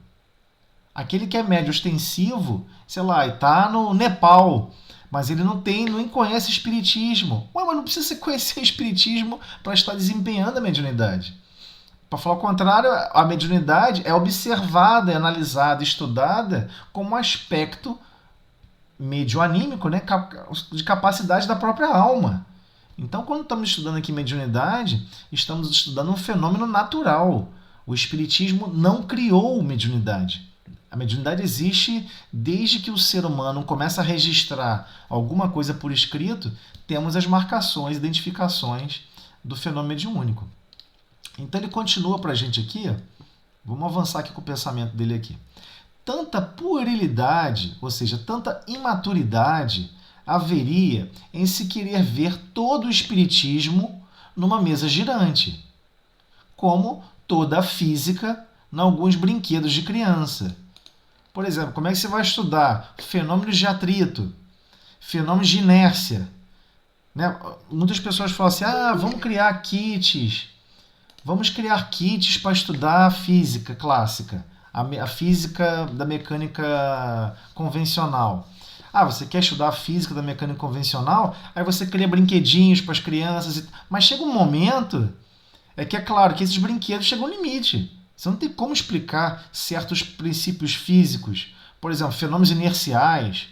Aquele que é médio ostensivo, sei lá, está no Nepal, mas ele não conhece espiritismo. Mas não precisa conhecer espiritismo para estar desempenhando a mediunidade. Para falar o contrário, a mediunidade é observada, é analisada, estudada como um aspecto medioanímico, né, de capacidade da própria alma. Então, quando estamos estudando aqui mediunidade, estamos estudando um fenômeno natural. O espiritismo não criou mediunidade. A mediunidade existe desde que o ser humano começa a registrar alguma coisa por escrito, temos as marcações, identificações do fenômeno mediúnico. Então ele continua para a gente aqui, vamos avançar aqui com o pensamento dele aqui. Tanta puerilidade, ou seja, tanta imaturidade haveria em se querer ver todo o espiritismo numa mesa girante, como toda a física em alguns brinquedos de criança. Por exemplo, como é que você vai estudar fenômenos de atrito, fenômenos de inércia? Né? Muitas pessoas falam assim, vamos criar kits para estudar a física clássica, a física da mecânica convencional. Você quer estudar a física da mecânica convencional? Aí você cria brinquedinhos para as crianças. Mas chega um momento, é claro que esses brinquedos chegam ao limite. Você não tem como explicar certos princípios físicos. Por exemplo, fenômenos inerciais,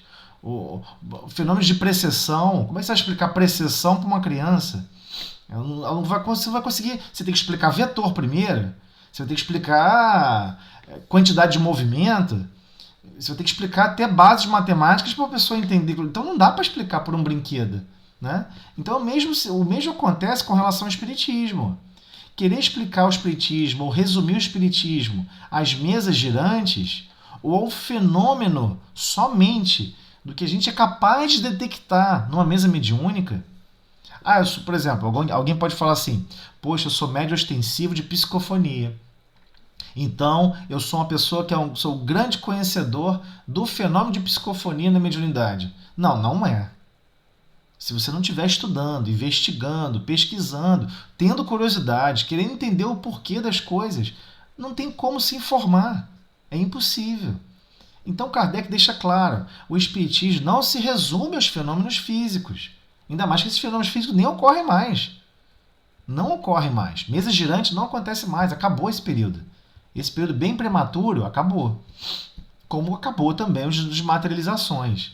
fenômenos de precessão. Como é que você vai explicar precessão para uma criança? Ela não vai conseguir. Você tem que explicar vetor primeiro. Você vai ter que explicar quantidade de movimento. Você vai ter que explicar até bases matemáticas para a pessoa entender. Então não dá para explicar por um brinquedo. Né? Então o mesmo acontece com relação ao espiritismo. Querer explicar o espiritismo ou resumir o espiritismo às mesas girantes ou ao fenômeno somente do que a gente é capaz de detectar numa mesa mediúnica. Por exemplo, alguém pode falar assim: poxa, eu sou médio ostensivo de psicofonia. Então, eu sou uma pessoa que sou um grande conhecedor do fenômeno de psicofonia na mediunidade. Não, não é. Se você não estiver estudando, investigando, pesquisando, tendo curiosidade, querendo entender o porquê das coisas, não tem como se informar. É impossível. Então Kardec deixa claro, o espiritismo não se resume aos fenômenos físicos. Ainda mais que esses fenômenos físicos nem ocorrem mais. Não ocorrem mais. Mesa girante não acontece mais, acabou esse período. Esse período bem prematuro acabou. Como acabou também os desmaterializações.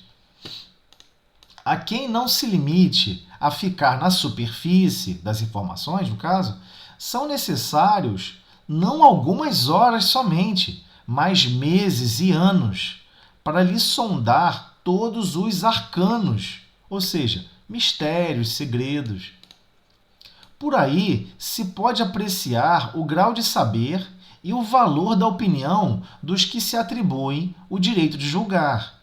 A quem não se limite a ficar na superfície das informações, no caso, são necessários não algumas horas somente, mas meses e anos, para lhe sondar todos os arcanos, ou seja, mistérios, segredos. Por aí se pode apreciar o grau de saber e o valor da opinião dos que se atribuem o direito de julgar,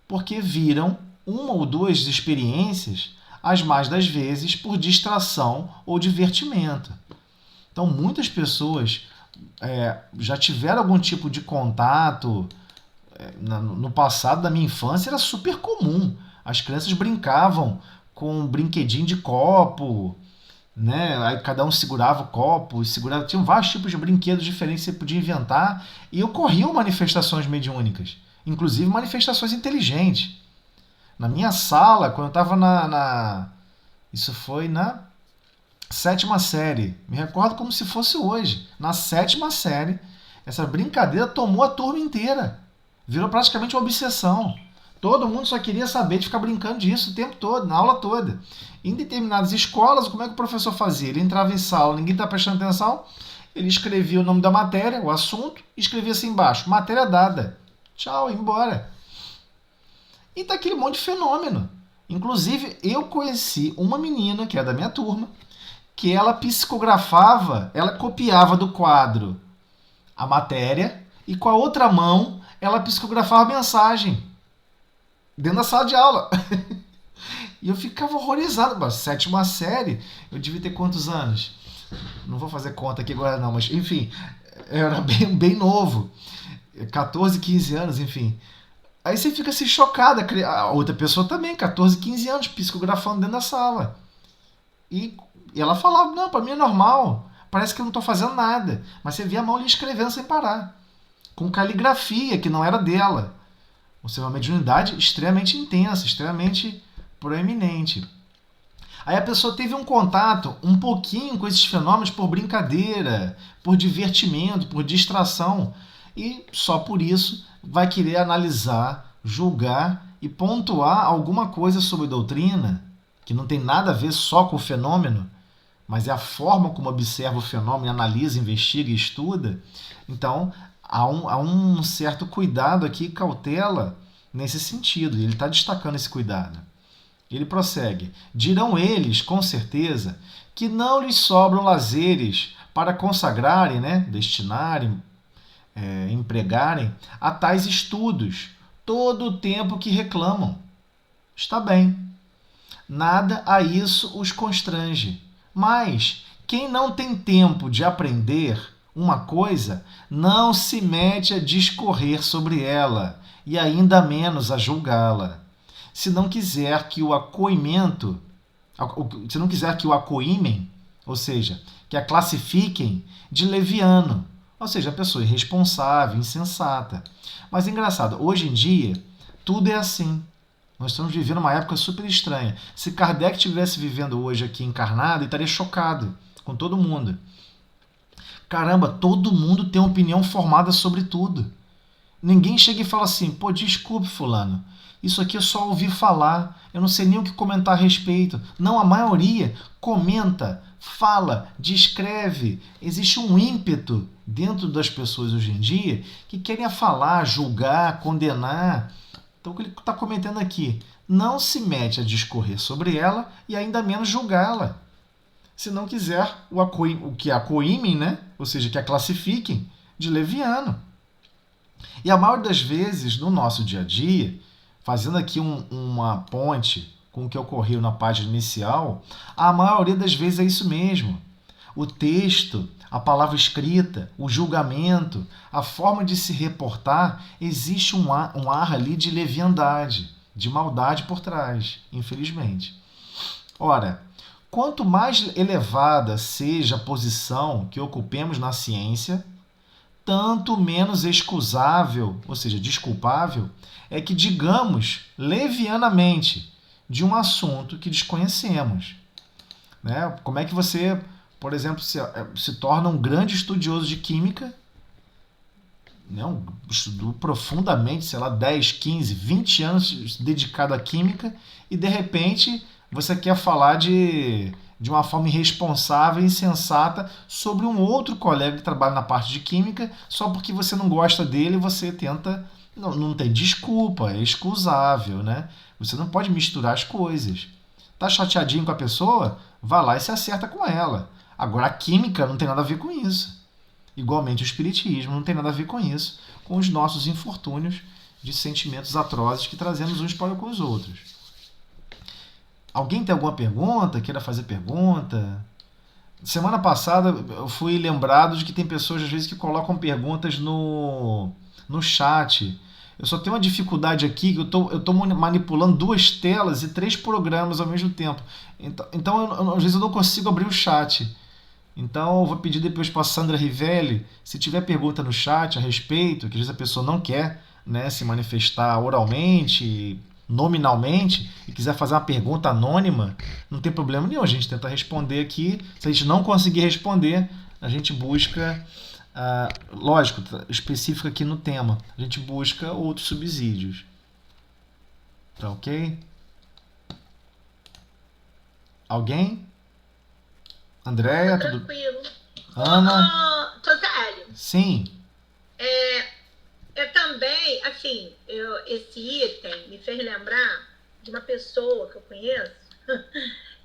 porque viram uma ou duas experiências, as mais das vezes por distração ou divertimento. Então, muitas pessoas já tiveram algum tipo de contato. No passado da minha infância era super comum. As crianças brincavam com um brinquedinho de copo, né? Aí cada um segurava o copo, tinham vários tipos de brinquedos diferentes que você podia inventar, e ocorriam manifestações mediúnicas, inclusive manifestações inteligentes. Na minha sala, quando eu estava isso foi na 7ª série. Me recordo como se fosse hoje. Na 7ª série, essa brincadeira tomou a turma inteira. Virou praticamente uma obsessão. Todo mundo só queria saber de ficar brincando disso o tempo todo, na aula toda. Em determinadas escolas, como é que o professor fazia? Ele entrava em sala, ninguém estava prestando atenção, ele escrevia o nome da matéria, o assunto, e escrevia assim embaixo: matéria dada. Tchau, ia embora. E tá aquele monte de fenômeno. Inclusive, eu conheci uma menina, que é da minha turma, que ela psicografava, ela copiava do quadro a matéria e com a outra mão ela psicografava a mensagem dentro da sala de aula. E eu ficava horrorizado. 7ª série, eu devia ter quantos anos? Não vou fazer conta aqui agora não, mas enfim, eu era bem novo. 14, 15 anos, enfim. Aí você fica assim chocado. A outra pessoa também, 14, 15 anos, psicografando dentro da sala. E ela falava: não, para mim é normal, parece que eu não estou fazendo nada. Mas você via a mão ali escrevendo sem parar, com caligrafia que não era dela. Ou seja, uma mediunidade extremamente intensa, extremamente proeminente. Aí a pessoa teve um contato um pouquinho com esses fenômenos por brincadeira, por divertimento, por distração, e só por isso vai querer analisar, julgar e pontuar alguma coisa sobre doutrina que não tem nada a ver só com o fenômeno, mas é a forma como observa o fenômeno, analisa, investiga e estuda. Então, há um certo cuidado aqui, cautela nesse sentido, e ele está destacando esse cuidado. Ele prossegue: dirão eles, com certeza, que não lhes sobram lazeres para consagrarem, destinarem, empregarem a tais estudos todo o tempo que reclamam. Está bem. Nada a isso os constrange. Mas quem não tem tempo de aprender uma coisa, não se mete a discorrer sobre ela, e ainda menos a julgá-la. Se não quiser que o acoimem, ou seja, que a classifiquem de leviano, ou seja, a pessoa irresponsável, insensata. Mas é engraçado, hoje em dia, tudo é assim. Nós estamos vivendo uma época super estranha. Se Kardec estivesse vivendo hoje aqui encarnado, ele estaria chocado com todo mundo. Caramba, todo mundo tem uma opinião formada sobre tudo. Ninguém chega e fala assim: pô, desculpe fulano, isso aqui eu só ouvi falar, eu não sei nem o que comentar a respeito. Não, a maioria comenta, fala, descreve. Existe um ímpeto dentro das pessoas hoje em dia que querem falar, julgar, condenar. Então o que ele está comentando aqui: não se mete a discorrer sobre ela e ainda menos julgá-la. Se não quiser o que a acoimem, ou seja, que a classifiquem de leviano. E a maioria das vezes, no nosso dia a dia, fazendo aqui uma ponte com o que ocorreu na página inicial, a maioria das vezes é isso mesmo. O texto, a palavra escrita, o julgamento, a forma de se reportar, existe um ar ali de leviandade, de maldade por trás, infelizmente. Ora, quanto mais elevada seja a posição que ocupemos na ciência, tanto menos excusável, ou seja, desculpável, é que digamos levianamente de um assunto que desconhecemos. Né? Como é que você, por exemplo, se torna um grande estudioso de química, né? Estudou profundamente, sei lá, 10, 15, 20 anos dedicado à química e de repente você quer falar de uma forma irresponsável e insensata sobre um outro colega que trabalha na parte de química, só porque você não gosta dele, você tenta. Não tem desculpa, é excusável, né? Você não pode misturar as coisas. Tá chateadinho com a pessoa? Vá lá e se acerta com ela. Agora, a química não tem nada a ver com isso. Igualmente, o espiritismo não tem nada a ver com isso, com os nossos infortúnios de sentimentos atrozes que trazemos uns para com os outros. Alguém tem alguma pergunta? Queira fazer pergunta? Semana passada eu fui lembrado de que tem pessoas às vezes que colocam perguntas no chat. Eu só tenho uma dificuldade aqui, que eu tô manipulando 2 telas e 3 programas ao mesmo tempo. Então às vezes eu não consigo abrir o chat. Então eu vou pedir depois para a Sandra Rivelli, se tiver pergunta no chat a respeito, que às vezes a pessoa não quer, né, se manifestar oralmente, nominalmente, e quiser fazer uma pergunta anônima, não tem problema nenhum, a gente tenta responder aqui. Se a gente não conseguir responder, a gente busca, lógico, específico aqui no tema, a gente busca outros subsídios. Tá ok? Alguém? Andréia, tudo... Tranquilo. Ana? Tosélio, Sim. eu também, assim, esse item me fez lembrar de uma pessoa que eu conheço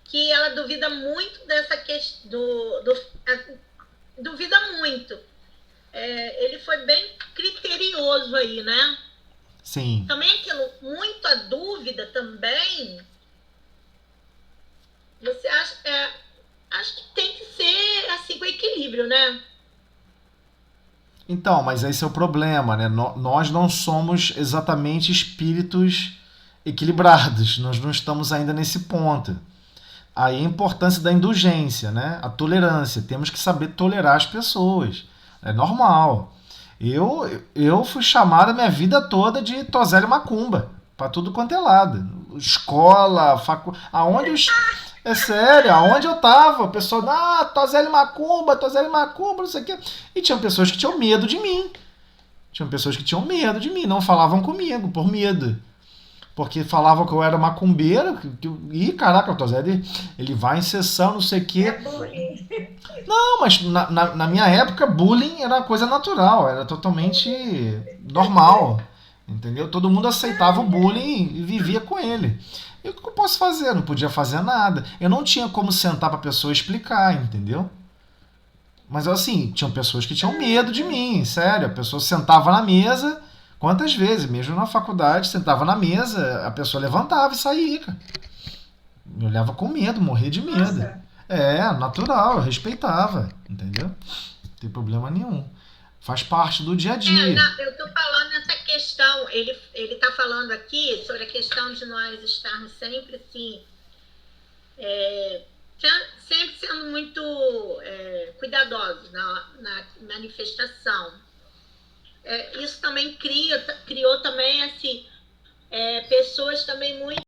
que ela duvida muito dessa questão, duvida muito. Ele foi bem criterioso aí, né? Sim. Também aquilo, muita dúvida também, você acha, acho que tem que ser assim com equilíbrio, né? Então, mas esse é o problema, né? Nós não somos exatamente espíritos equilibrados, nós não estamos ainda nesse ponto. Aí a importância da indulgência, né? A tolerância, temos que saber tolerar as pessoas, é normal. Eu fui chamado a minha vida toda de Tosélio Macumba, para tudo quanto é lado. Escola, aonde os... É sério, aonde eu tava, o pessoal, Tosélio Macumba, não sei o quê. E tinha pessoas que tinham medo de mim. Não falavam comigo, por medo. Porque falavam que eu era macumbeiro, ih, caraca, o Tosélio, ele vai em sessão, não sei o quê. Bullying. Não, mas na minha época, bullying era uma coisa natural, era totalmente normal, entendeu? Todo mundo aceitava o bullying e vivia com ele. E o que eu posso fazer? Eu não podia fazer nada. Eu não tinha como sentar para a pessoa explicar, entendeu? Mas assim, tinham pessoas que tinham medo de mim, sério. A pessoa sentava na mesa, quantas vezes, mesmo na faculdade, sentava na mesa, a pessoa levantava e saía, cara. Me olhava com medo, morria de medo. Nossa. Natural, eu respeitava, entendeu? Não tem problema nenhum. Faz parte do dia a dia. Não, eu estou falando nessa questão, ele está falando aqui sobre a questão de nós estarmos sempre assim, sempre sendo muito cuidadosos na manifestação. Isso também criou também assim, pessoas também muito...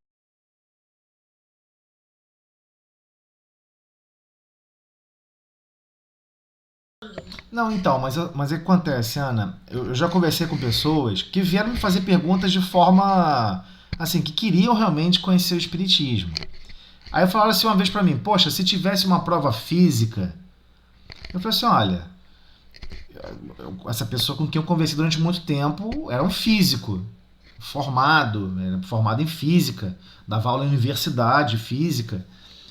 Não, então, mas o que acontece, Ana? Eu já conversei com pessoas que vieram me fazer perguntas de forma, assim, que queriam realmente conhecer o espiritismo. Aí falaram assim uma vez pra mim, poxa, se tivesse uma prova física... Eu falei assim, olha, essa pessoa com quem eu conversei durante muito tempo era um físico, formado em física, dava aula em universidade, física.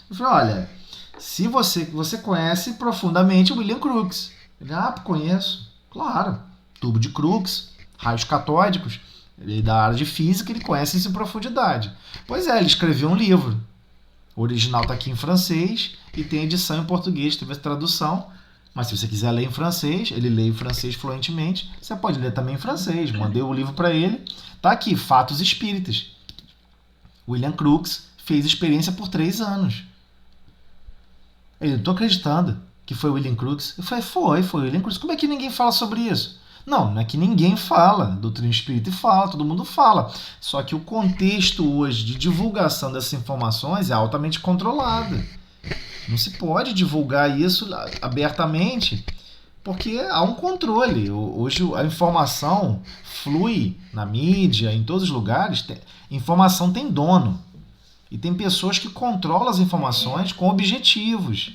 Eu falei, olha, se você conhece profundamente o William Crookes. Ele, conheço. Claro, tubo de Crookes. raios catódicos, ele é da área de física, ele conhece isso em profundidade. Pois é, ele escreveu um livro. O original está aqui em francês e tem edição em português, teve a tradução. Mas se você quiser ler em francês, ele lê em francês fluentemente, você pode ler também em francês. Mandei o livro para ele. Tá aqui, Fatos Espíritas. William Crookes fez experiência por 3 anos. Ele, não estou acreditando que foi o William Crookes. Eu falei, foi o William Crookes. Como é que ninguém fala sobre isso? Não é que ninguém fala. Doutrina Espírita fala, todo mundo fala. Só que o contexto hoje de divulgação dessas informações é altamente controlado. Não se pode divulgar isso abertamente, porque há um controle. Hoje a informação flui na mídia, em todos os lugares. Informação tem dono. E tem pessoas que controlam as informações com objetivos.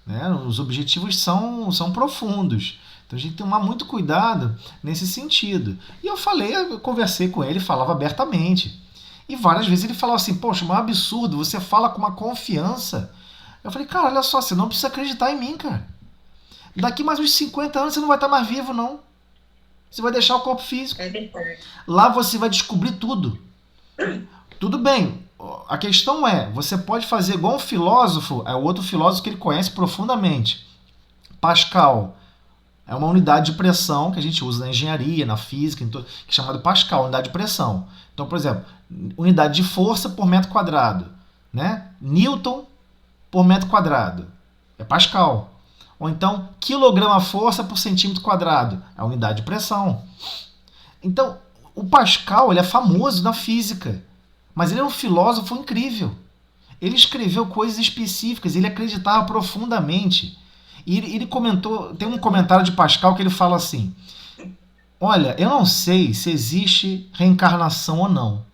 Né? Os objetivos são profundos. Então a gente tem que tomar muito cuidado nesse sentido. E eu conversei com ele, falava abertamente. E várias vezes ele falava assim, poxa, mas é um absurdo, você fala com uma confiança. Eu falei, cara, olha só, você não precisa acreditar em mim, cara. Daqui mais uns 50 anos você não vai estar mais vivo, não. Você vai deixar o corpo físico. É verdade. Lá você vai descobrir tudo. Tudo bem. A questão é, você pode fazer igual um filósofo, é o outro filósofo que ele conhece profundamente. Pascal. É uma unidade de pressão que a gente usa na engenharia, na física, que é chamado Pascal, unidade de pressão. Então, por exemplo, unidade de força por metro quadrado. Né? Newton por metro quadrado. É Pascal. Ou então, quilograma-força por centímetro quadrado. É a unidade de pressão. Então, o Pascal ele é famoso na física. Mas ele é um filósofo incrível. Ele escreveu coisas específicas, ele acreditava profundamente. E ele comentou, tem um comentário de Pascal que ele fala assim, olha, eu não sei se existe reencarnação ou não,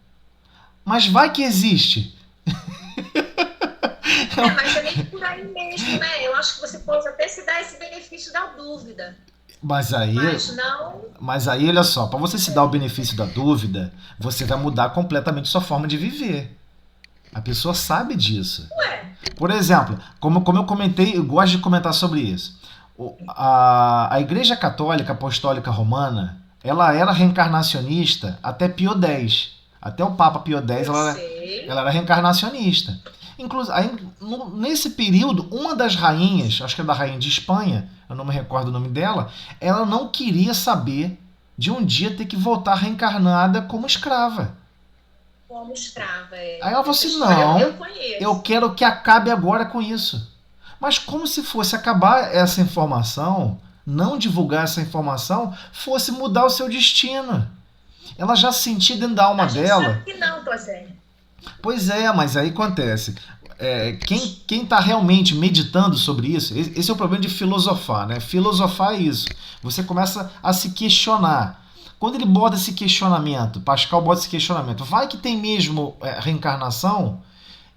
mas vai que existe. Mas é nem por aí mesmo, né? Eu acho que você pode até se dar esse benefício da dúvida. Mas aí, olha só, para você se dar o benefício da dúvida, você vai mudar completamente sua forma de viver. A pessoa sabe disso. Ué. Por exemplo, como eu comentei, eu gosto de comentar sobre isso. A Igreja Católica Apostólica Romana, ela era reencarnacionista até Pio X. Até o Papa Pio X, ela era reencarnacionista. Inclusive, nesse período, uma das rainhas, acho que é da rainha de Espanha, eu não me recordo o nome dela, ela não queria saber de um dia ter que voltar reencarnada como escrava. Como escrava, é. Aí ela falou assim, não, eu quero que acabe agora com isso. Mas como se fosse acabar essa informação, não divulgar essa informação, fosse mudar o seu destino. Ela já sentia dentro da alma dela. Sabe que não, Tosé. Pois é, mas aí acontece. Quem está realmente meditando sobre isso, esse é o problema de filosofar, né? Filosofar é isso. Você começa a se questionar. Quando ele bota esse questionamento, Pascal bota esse questionamento, vai que tem mesmo reencarnação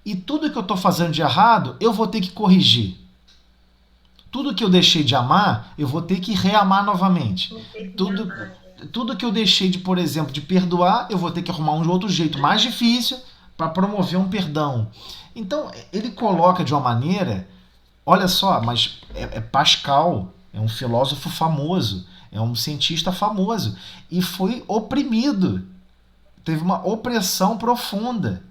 e tudo que eu estou fazendo de errado, eu vou ter que corrigir. Tudo que eu deixei de amar, eu vou ter que reamar novamente. Tudo que eu deixei de, por exemplo, de perdoar, eu vou ter que arrumar um outro jeito mais difícil para promover um perdão. Então, ele coloca de uma maneira, olha só, mas é Pascal, é um filósofo famoso, é um cientista famoso, e foi oprimido. Teve uma opressão profunda.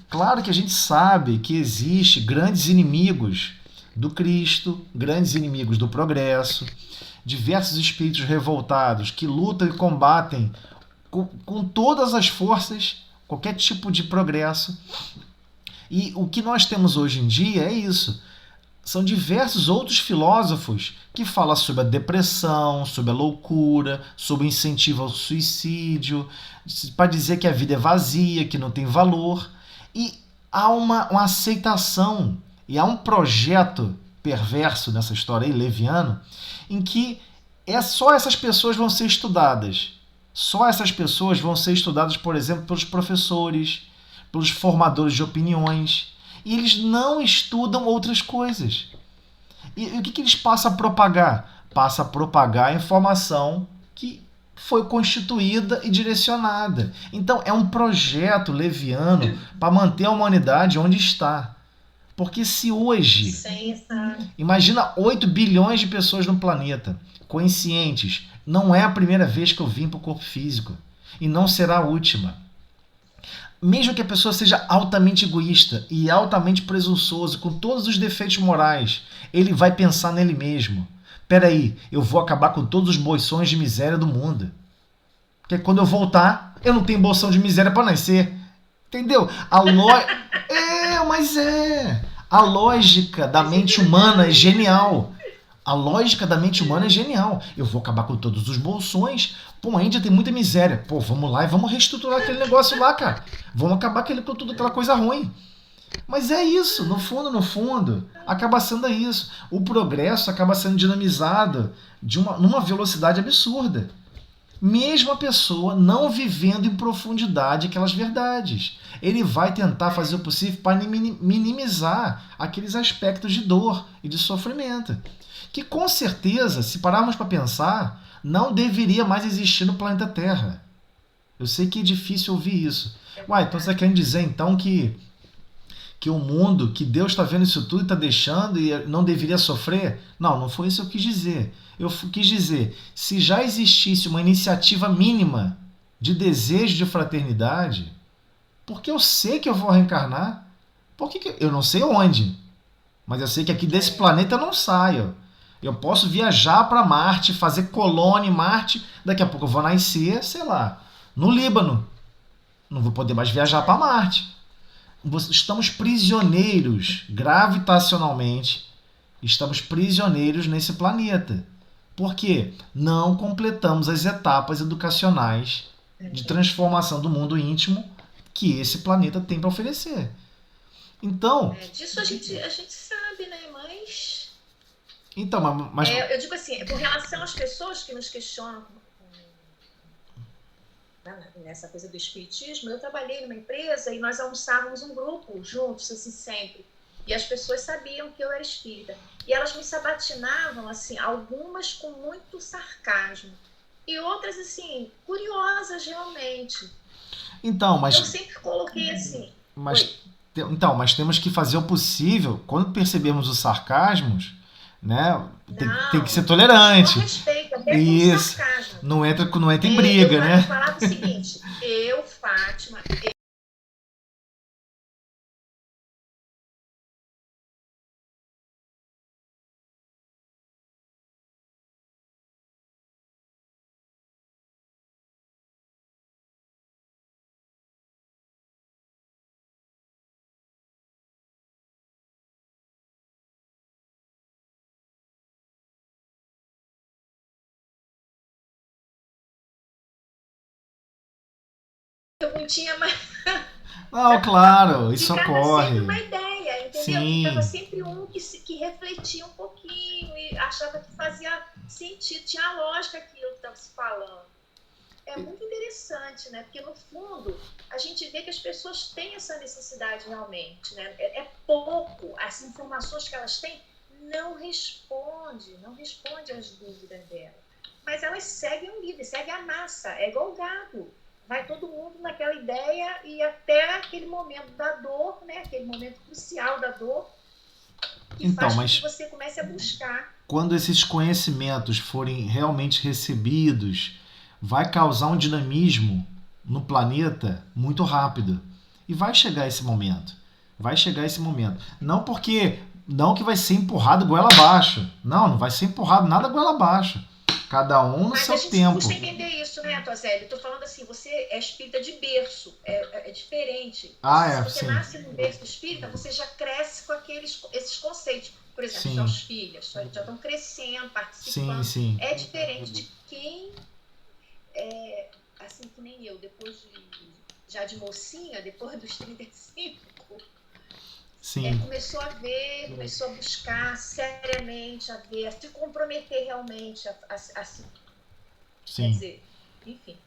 Claro que a gente sabe que existe grandes inimigos do Cristo, grandes inimigos do progresso, diversos espíritos revoltados que lutam e combatem com todas as forças qualquer tipo de progresso. E o que nós temos hoje em dia é isso. São diversos outros filósofos que falam sobre a depressão, sobre a loucura, sobre o incentivo ao suicídio, para dizer que a vida é vazia, que não tem valor. E há uma aceitação, e há um projeto perverso nessa história aí, leviano, em que só essas pessoas vão ser estudadas. Só essas pessoas vão ser estudadas, por exemplo, pelos professores, pelos formadores de opiniões. E eles não estudam outras coisas. E o que eles passam a propagar? Passam a propagar a informação que foi constituída e direcionada. Então, é um projeto leviano para manter a humanidade onde está. Porque se hoje, Sem essa... imagina 8 bilhões de pessoas no planeta, conscientes, não é a primeira vez que eu vim para o corpo físico. E não será a última. Mesmo que a pessoa seja altamente egoísta e altamente presunçoso, com todos os defeitos morais, ele vai pensar nele mesmo. Peraí, eu vou acabar com todos os bolsões de miséria do mundo. Porque quando eu voltar, eu não tenho bolsão de miséria para nascer. Entendeu? Mas é. A lógica da mente humana é genial. A lógica da mente humana é genial. Eu vou acabar com todos os bolsões. Pô, a Índia tem muita miséria. Pô, vamos lá e vamos reestruturar aquele negócio lá, cara. Vamos acabar com tudo aquela coisa ruim. Mas é isso, no fundo, acaba sendo isso. O progresso acaba sendo dinamizado numa velocidade absurda. Mesmo a pessoa não vivendo em profundidade aquelas verdades. Ele vai tentar fazer o possível para minimizar aqueles aspectos de dor e de sofrimento. Que com certeza, se pararmos para pensar, não deveria mais existir no planeta Terra. Eu sei que é difícil ouvir isso. Uai, então você está querendo dizer então que o mundo, que Deus está vendo isso tudo e está deixando e não deveria sofrer? Não, não foi isso que eu quis dizer. Eu quis dizer, se já existisse uma iniciativa mínima de desejo de fraternidade, porque eu sei que eu vou reencarnar, eu não sei onde, mas eu sei que aqui desse planeta eu não saio. Eu posso viajar para Marte, fazer colônia em Marte, daqui a pouco eu vou nascer, sei lá, no Líbano. Não vou poder mais viajar para Marte. Estamos prisioneiros, gravitacionalmente, estamos prisioneiros nesse planeta. Por quê? Não completamos as etapas educacionais de transformação do mundo íntimo que esse planeta tem para oferecer. Então... disso a gente sabe, né? Então, mas... eu digo assim, com relação às pessoas que nos questionam nessa coisa do espiritismo, eu trabalhei numa empresa e nós almoçávamos um grupo juntos, assim, sempre. E as pessoas sabiam que eu era espírita. E elas me sabatinavam, assim, algumas com muito sarcasmo. E outras, assim, curiosas realmente. Então, mas... Eu sempre coloquei assim... Mas temos que fazer o possível, quando percebermos os sarcasmos, né? Tem que ser tolerante. Não respeito, até isso. Com sarcasmo. Não entra em briga, né? Eu falava o seguinte, Fátima... Perguntinha, mas... Não, claro, isso ocorre. Sempre uma ideia, entendeu? Sim. Ficava sempre um que refletia um pouquinho e achava que fazia sentido, tinha lógica aquilo que estava se falando. É muito interessante, né? Porque, no fundo, a gente vê que as pessoas têm essa necessidade realmente, né? É pouco. As informações que elas têm não responde às dúvidas delas. Mas elas seguem o líder, seguem a massa. É igual o gado. Vai todo mundo naquela ideia e até aquele momento da dor, né? Aquele momento crucial da dor, que faz com que você comece a buscar. Quando esses conhecimentos forem realmente recebidos, vai causar um dinamismo no planeta muito rápido. E vai chegar esse momento. Não que vai ser empurrado goela abaixo. Não vai ser empurrado nada goela abaixo. Cada um no seu tempo. Mas a gente custa entender isso, né, Tozelli? Eu tô falando assim, você é espírita de berço, é diferente. Se você nasce num berço espírita, você já cresce com esses conceitos. Por exemplo, seus filhos já estão crescendo, participando. Sim. É diferente de quem, assim que nem eu, já de mocinha, depois dos 35, começou a ver, começou a buscar seriamente, a se comprometer realmente, a se... Sim. Quer dizer, enfim.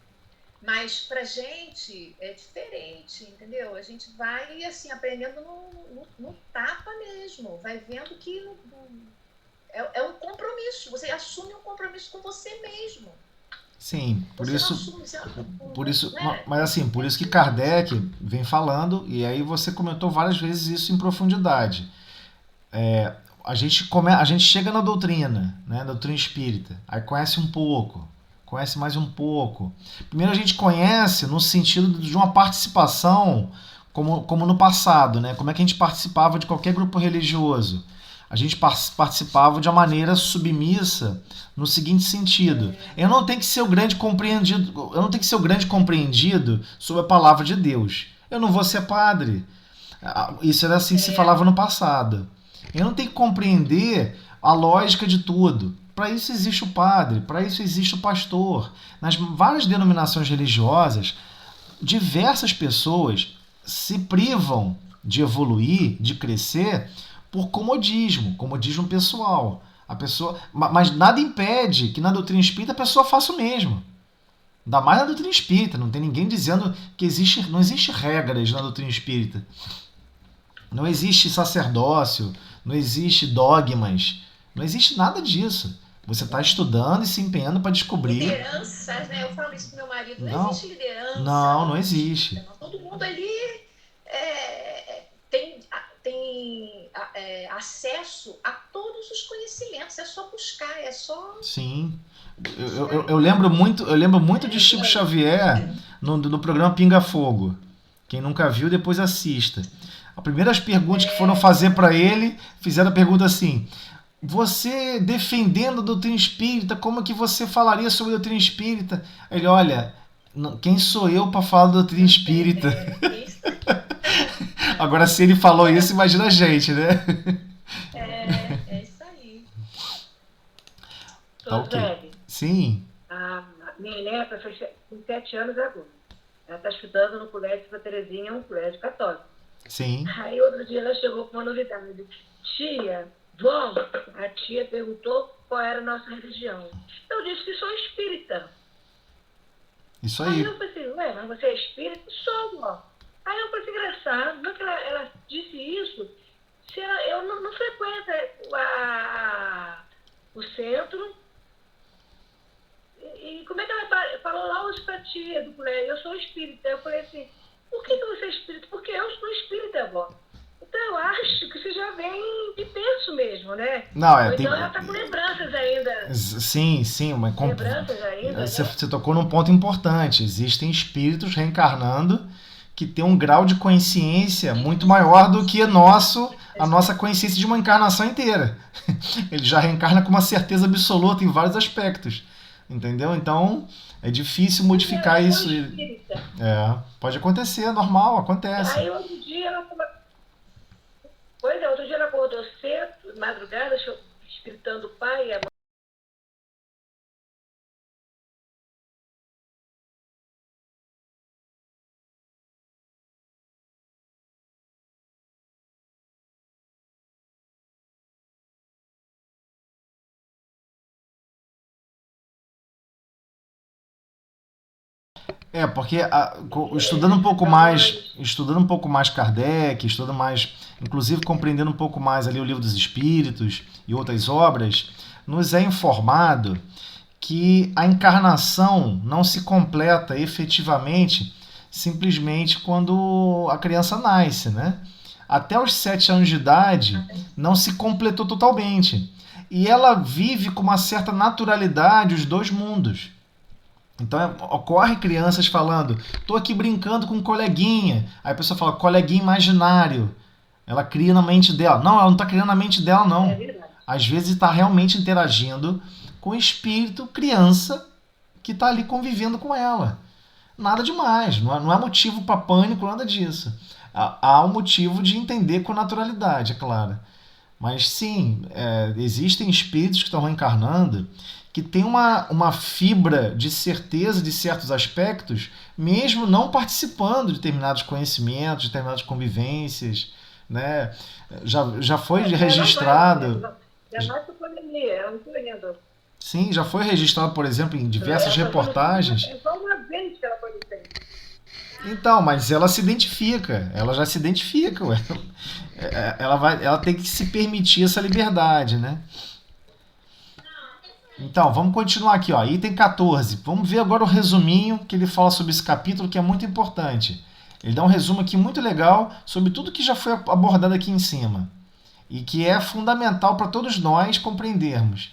Mas pra gente é diferente, entendeu? A gente vai, assim, aprendendo no tapa mesmo, vai vendo que é um compromisso, você assume um compromisso com você mesmo. Sim, Você não assume, você por isso, né? mas assim, por isso que Kardec vem falando, e aí você comentou várias vezes isso em profundidade. A gente chega na doutrina, né, doutrina espírita, aí conhece um pouco, conhece mais um pouco. Primeiro a gente conhece no sentido de uma participação, como no passado, né? Como é que a gente participava de qualquer grupo religioso? A gente participava de uma maneira submissa no seguinte sentido: eu não tenho que ser o grande compreendido, eu não tenho que ser o grande compreendido sobre a palavra de Deus. Eu não vou ser padre. Isso era assim que se É, falava no passado. Eu não tenho que compreender a lógica de tudo. Para isso existe o padre, para isso existe o pastor. Nas várias denominações religiosas, diversas pessoas se privam de evoluir, de crescer, por comodismo pessoal. A pessoa, mas nada impede que na doutrina espírita a pessoa faça o mesmo. Ainda mais na doutrina espírita, não tem ninguém dizendo que não existe regras na doutrina espírita. Não existe sacerdócio, não existe dogmas, não existe nada disso. Você está estudando e se empenhando para descobrir. lideranças, né? Eu falo isso pro meu marido, não Não, existe liderança não, no não mundo existe. espírita, não. Todo mundo ali tem acesso a todos os conhecimentos, é só buscar, é só Sim. buscar. Eu lembro muito de Chico Então, Xavier no programa Pinga Fogo. Quem nunca viu, depois assista. As primeiras perguntas que foram fazer para ele, fizeram a pergunta assim: você defendendo a doutrina espírita, como que você falaria sobre a doutrina espírita? Ele, olha, quem sou eu para falar da doutrina espírita? isso, Agora, se ele falou isso, imagina a gente, né? é isso aí. Tá ok. Sim, A minha neta fez 7 anos agora. Ela está estudando no colégio da Terezinha, um colégio católico. sim. Aí outro dia ela chegou com uma novidade. Tia, vó, a tia perguntou qual era a nossa religião. Eu disse que sou espírita. Isso Aí aí. eu pensei, ué, mas você é espírita? Sou, vó. Aí eu pensei, engraçado, não é que ela disse isso, se eu não frequento o centro. E como é que ela falou lá hoje pra tia do colégio? Eu sou espírita. Eu falei assim, por que você é espírita? Porque eu sou espírita, avó. Então eu acho que você já vem de berço mesmo, né? Não, Ou então ela tá com lembranças ainda. sim, mas Lembranças ainda, né? você tocou num ponto importante. Existem espíritos reencarnando que têm um grau de consciência muito maior do que a nossa consciência de uma encarnação inteira. Ele já reencarna com uma certeza absoluta em vários aspectos. Entendeu? Então é difícil Pois é, modificar eu isso. sou espírita. Pode acontecer, é normal, acontece. Aí outro dia ela Pois é, outro dia ela acordou cedo, madrugada, espiritando o pai e a mãe. Porque Então, estudando um pouco mais Kardec, estudando mais, inclusive compreendendo um pouco mais ali o Livro dos Espíritos e outras obras, nos é informado que a encarnação não se completa efetivamente simplesmente quando a criança nasce, né? Até os 7 anos de idade não se completou totalmente. E ela vive com uma certa naturalidade os dois mundos. Então ocorre crianças falando, tô aqui brincando com um coleguinha. Aí a pessoa fala, coleguinha imaginário. Ela cria na mente dela. Não, ela não está criando na mente dela, é não. verdade. Às vezes está realmente interagindo com o espírito criança que está ali convivendo com ela. Nada demais, não é motivo para pânico, nada disso. Há um motivo de entender com naturalidade, é claro. Mas sim, existem espíritos que estão reencarnando que têm uma fibra de certeza de certos aspectos, mesmo não participando de determinados conhecimentos, de determinadas convivências. Né? Já foi Ela não vai, registrado. já vai para pandemia, ela não foi indo. Sim, já foi registrado, por exemplo, em diversas Ela só foi no reportagens. é só uma vez que ela foi no centro. Então, mas ela se identifica, ela já se identifica, ué. Ela tem que se permitir essa liberdade, né? Então, vamos continuar aqui, ó. Item 14. Vamos ver agora o resuminho que ele fala sobre esse capítulo, que é muito importante. Ele dá um resumo aqui muito legal sobre tudo que já foi abordado aqui em cima e que é fundamental para todos nós compreendermos.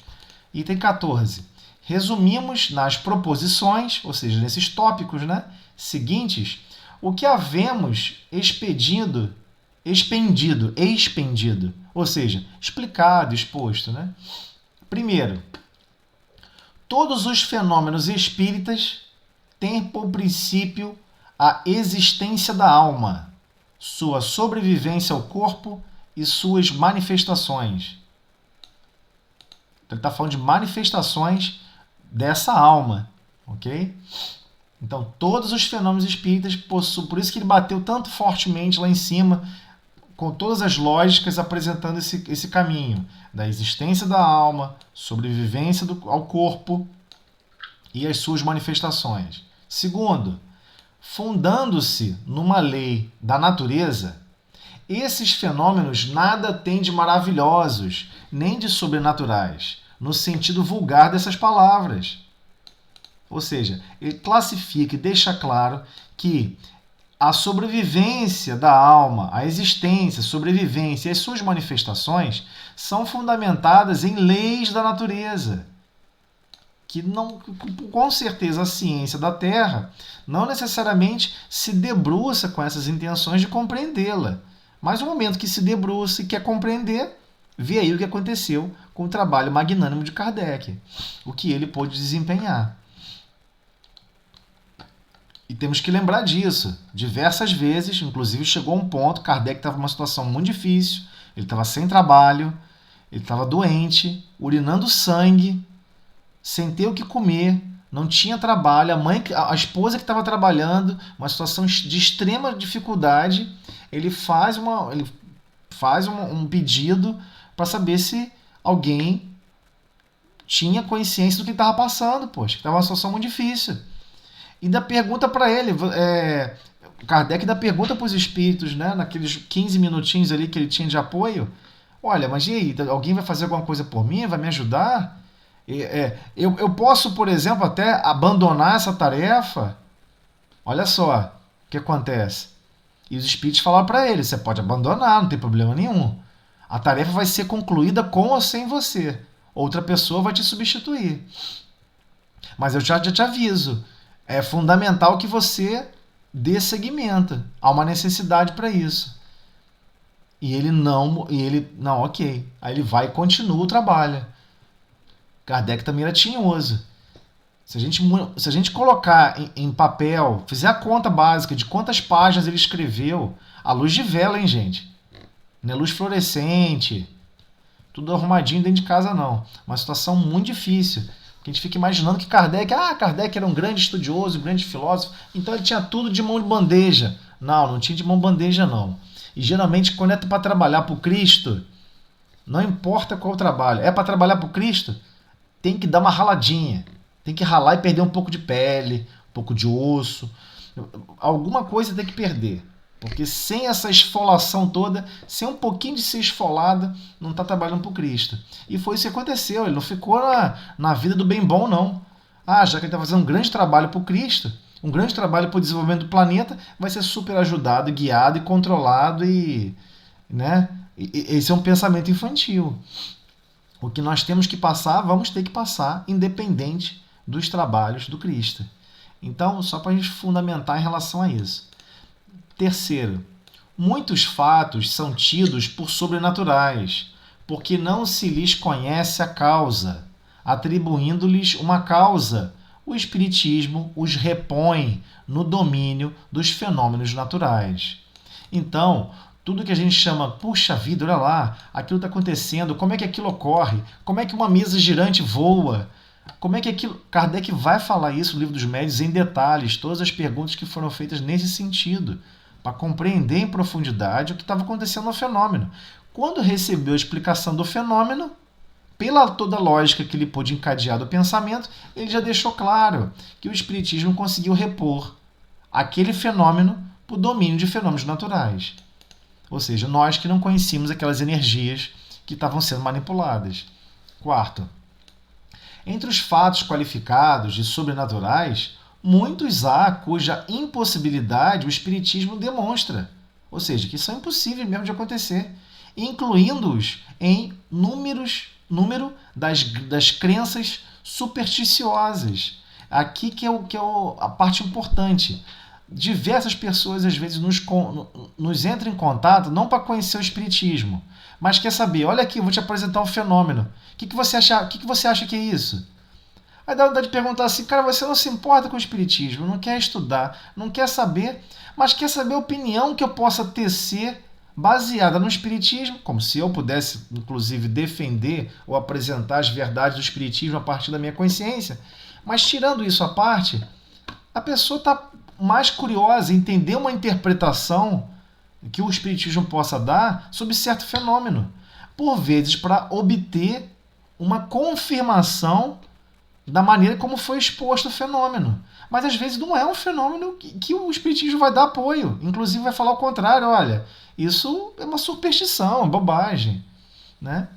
Item 14. Resumimos nas proposições, ou seja, nesses tópicos, né, seguintes, o que havemos expendido, ou seja, explicado, exposto, né? Primeiro, todos os fenômenos espíritas têm por princípio a existência da alma, sua sobrevivência ao corpo e suas manifestações. Então, ele está falando de manifestações dessa alma, ok? Então, todos os fenômenos espíritas possuem, por isso que ele bateu tanto fortemente lá em cima, com todas as lógicas apresentando esse caminho da existência da alma, sobrevivência ao corpo e as suas manifestações. Segundo, fundando-se numa lei da natureza, esses fenômenos nada têm de maravilhosos, nem de sobrenaturais, no sentido vulgar dessas palavras. Ou seja, ele classifica e deixa claro que a sobrevivência da alma, a existência, a sobrevivência e as suas manifestações são fundamentadas em leis da natureza. Que não, com certeza a ciência da Terra não necessariamente se debruça com essas intenções de compreendê-la. Mas no momento que se debruça e quer compreender, vê aí o que aconteceu com o trabalho magnânimo de Kardec, o que ele pôde desempenhar. E temos que lembrar disso. Diversas vezes, inclusive chegou um ponto, Kardec estava numa situação muito difícil, ele estava sem trabalho, ele estava doente, urinando sangue, sem ter o que comer, não tinha trabalho, a esposa que estava trabalhando, uma situação de extrema dificuldade, ele faz um pedido para saber se alguém tinha consciência do que estava passando, poxa, que estava uma situação muito difícil. E ainda pergunta para ele, Kardec ainda pergunta para os espíritos, né, naqueles 15 minutinhos ali que ele tinha de apoio, olha, mas e aí, alguém vai fazer alguma coisa por mim, vai me ajudar? Eu posso, por exemplo, até abandonar essa tarefa? Olha só o que acontece. E os espíritos falaram para ele, você pode abandonar, não tem problema nenhum. A tarefa vai ser concluída com ou sem você. Outra pessoa vai te substituir. Mas eu já te aviso, é fundamental que você dê seguimento. Há uma necessidade para isso. E ele não, ok. Aí ele vai e continua o trabalho. Kardec também era tinhoso. Se a gente colocar em papel, fizer a conta básica de quantas páginas ele escreveu, à luz de vela, hein, gente? Não é luz fluorescente, tudo arrumadinho dentro de casa, não. Uma situação muito difícil. A gente fica imaginando que Kardec era um grande estudioso, um grande filósofo, então ele tinha tudo de mão de bandeja. Não tinha de mão de bandeja, não. E geralmente, quando é para trabalhar para o Cristo, não importa qual o trabalho, é para trabalhar para o Cristo, tem que dar uma raladinha. Tem que ralar e perder um pouco de pele, um pouco de osso. Alguma coisa tem que perder. Porque sem essa esfolação toda, sem um pouquinho de ser esfolado, não está trabalhando para o Cristo. E foi isso que aconteceu. Ele não ficou na vida do bem bom, não. Já que ele está fazendo um grande trabalho para o Cristo, um grande trabalho para o desenvolvimento do planeta, vai ser super ajudado, guiado e controlado. Né? Esse é um pensamento infantil. O que nós temos que passar, vamos ter que passar, independente dos trabalhos do Cristo. Então, só para a gente fundamentar em relação a isso. Terceiro, muitos fatos são tidos por sobrenaturais, porque não se lhes conhece a causa. Atribuindo-lhes uma causa, o Espiritismo os repõe no domínio dos fenômenos naturais. Então, tudo que a gente chama, puxa vida, olha lá, aquilo está acontecendo, como é que aquilo ocorre? Como é que uma mesa girante voa? Como é que aquilo... Kardec vai falar isso no Livro dos Médiuns em detalhes, todas as perguntas que foram feitas nesse sentido, para compreender em profundidade o que estava acontecendo no fenômeno. Quando recebeu a explicação do fenômeno, pela toda a lógica que ele pôde encadear do pensamento, ele já deixou claro que o Espiritismo conseguiu repor aquele fenômeno para o domínio de fenômenos naturais. Ou seja, nós que não conhecíamos aquelas energias que estavam sendo manipuladas. Quarto, Entre os fatos qualificados de sobrenaturais, muitos há cuja impossibilidade o Espiritismo demonstra, ou seja, que são impossíveis mesmo de acontecer, incluindo-os em número das crenças supersticiosas. Aqui que é a parte importante. Diversas pessoas às vezes nos entram em contato não para conhecer o Espiritismo, mas quer saber, olha aqui, eu vou te apresentar um fenômeno. O que você acha que é isso? Aí dá vontade de perguntar assim, cara, você não se importa com o Espiritismo, não quer estudar, não quer saber, mas quer saber a opinião que eu possa tecer baseada no Espiritismo, como se eu pudesse, inclusive, defender ou apresentar as verdades do Espiritismo a partir da minha consciência. Mas tirando isso à parte, a pessoa está mais curiosa em entender uma interpretação que o Espiritismo possa dar sobre certo fenômeno, por vezes para obter uma confirmação da maneira como foi exposto o fenômeno. Mas às vezes não é um fenômeno que o Espiritismo vai dar apoio. Inclusive vai falar o contrário, olha, isso é uma superstição, uma bobagem, né?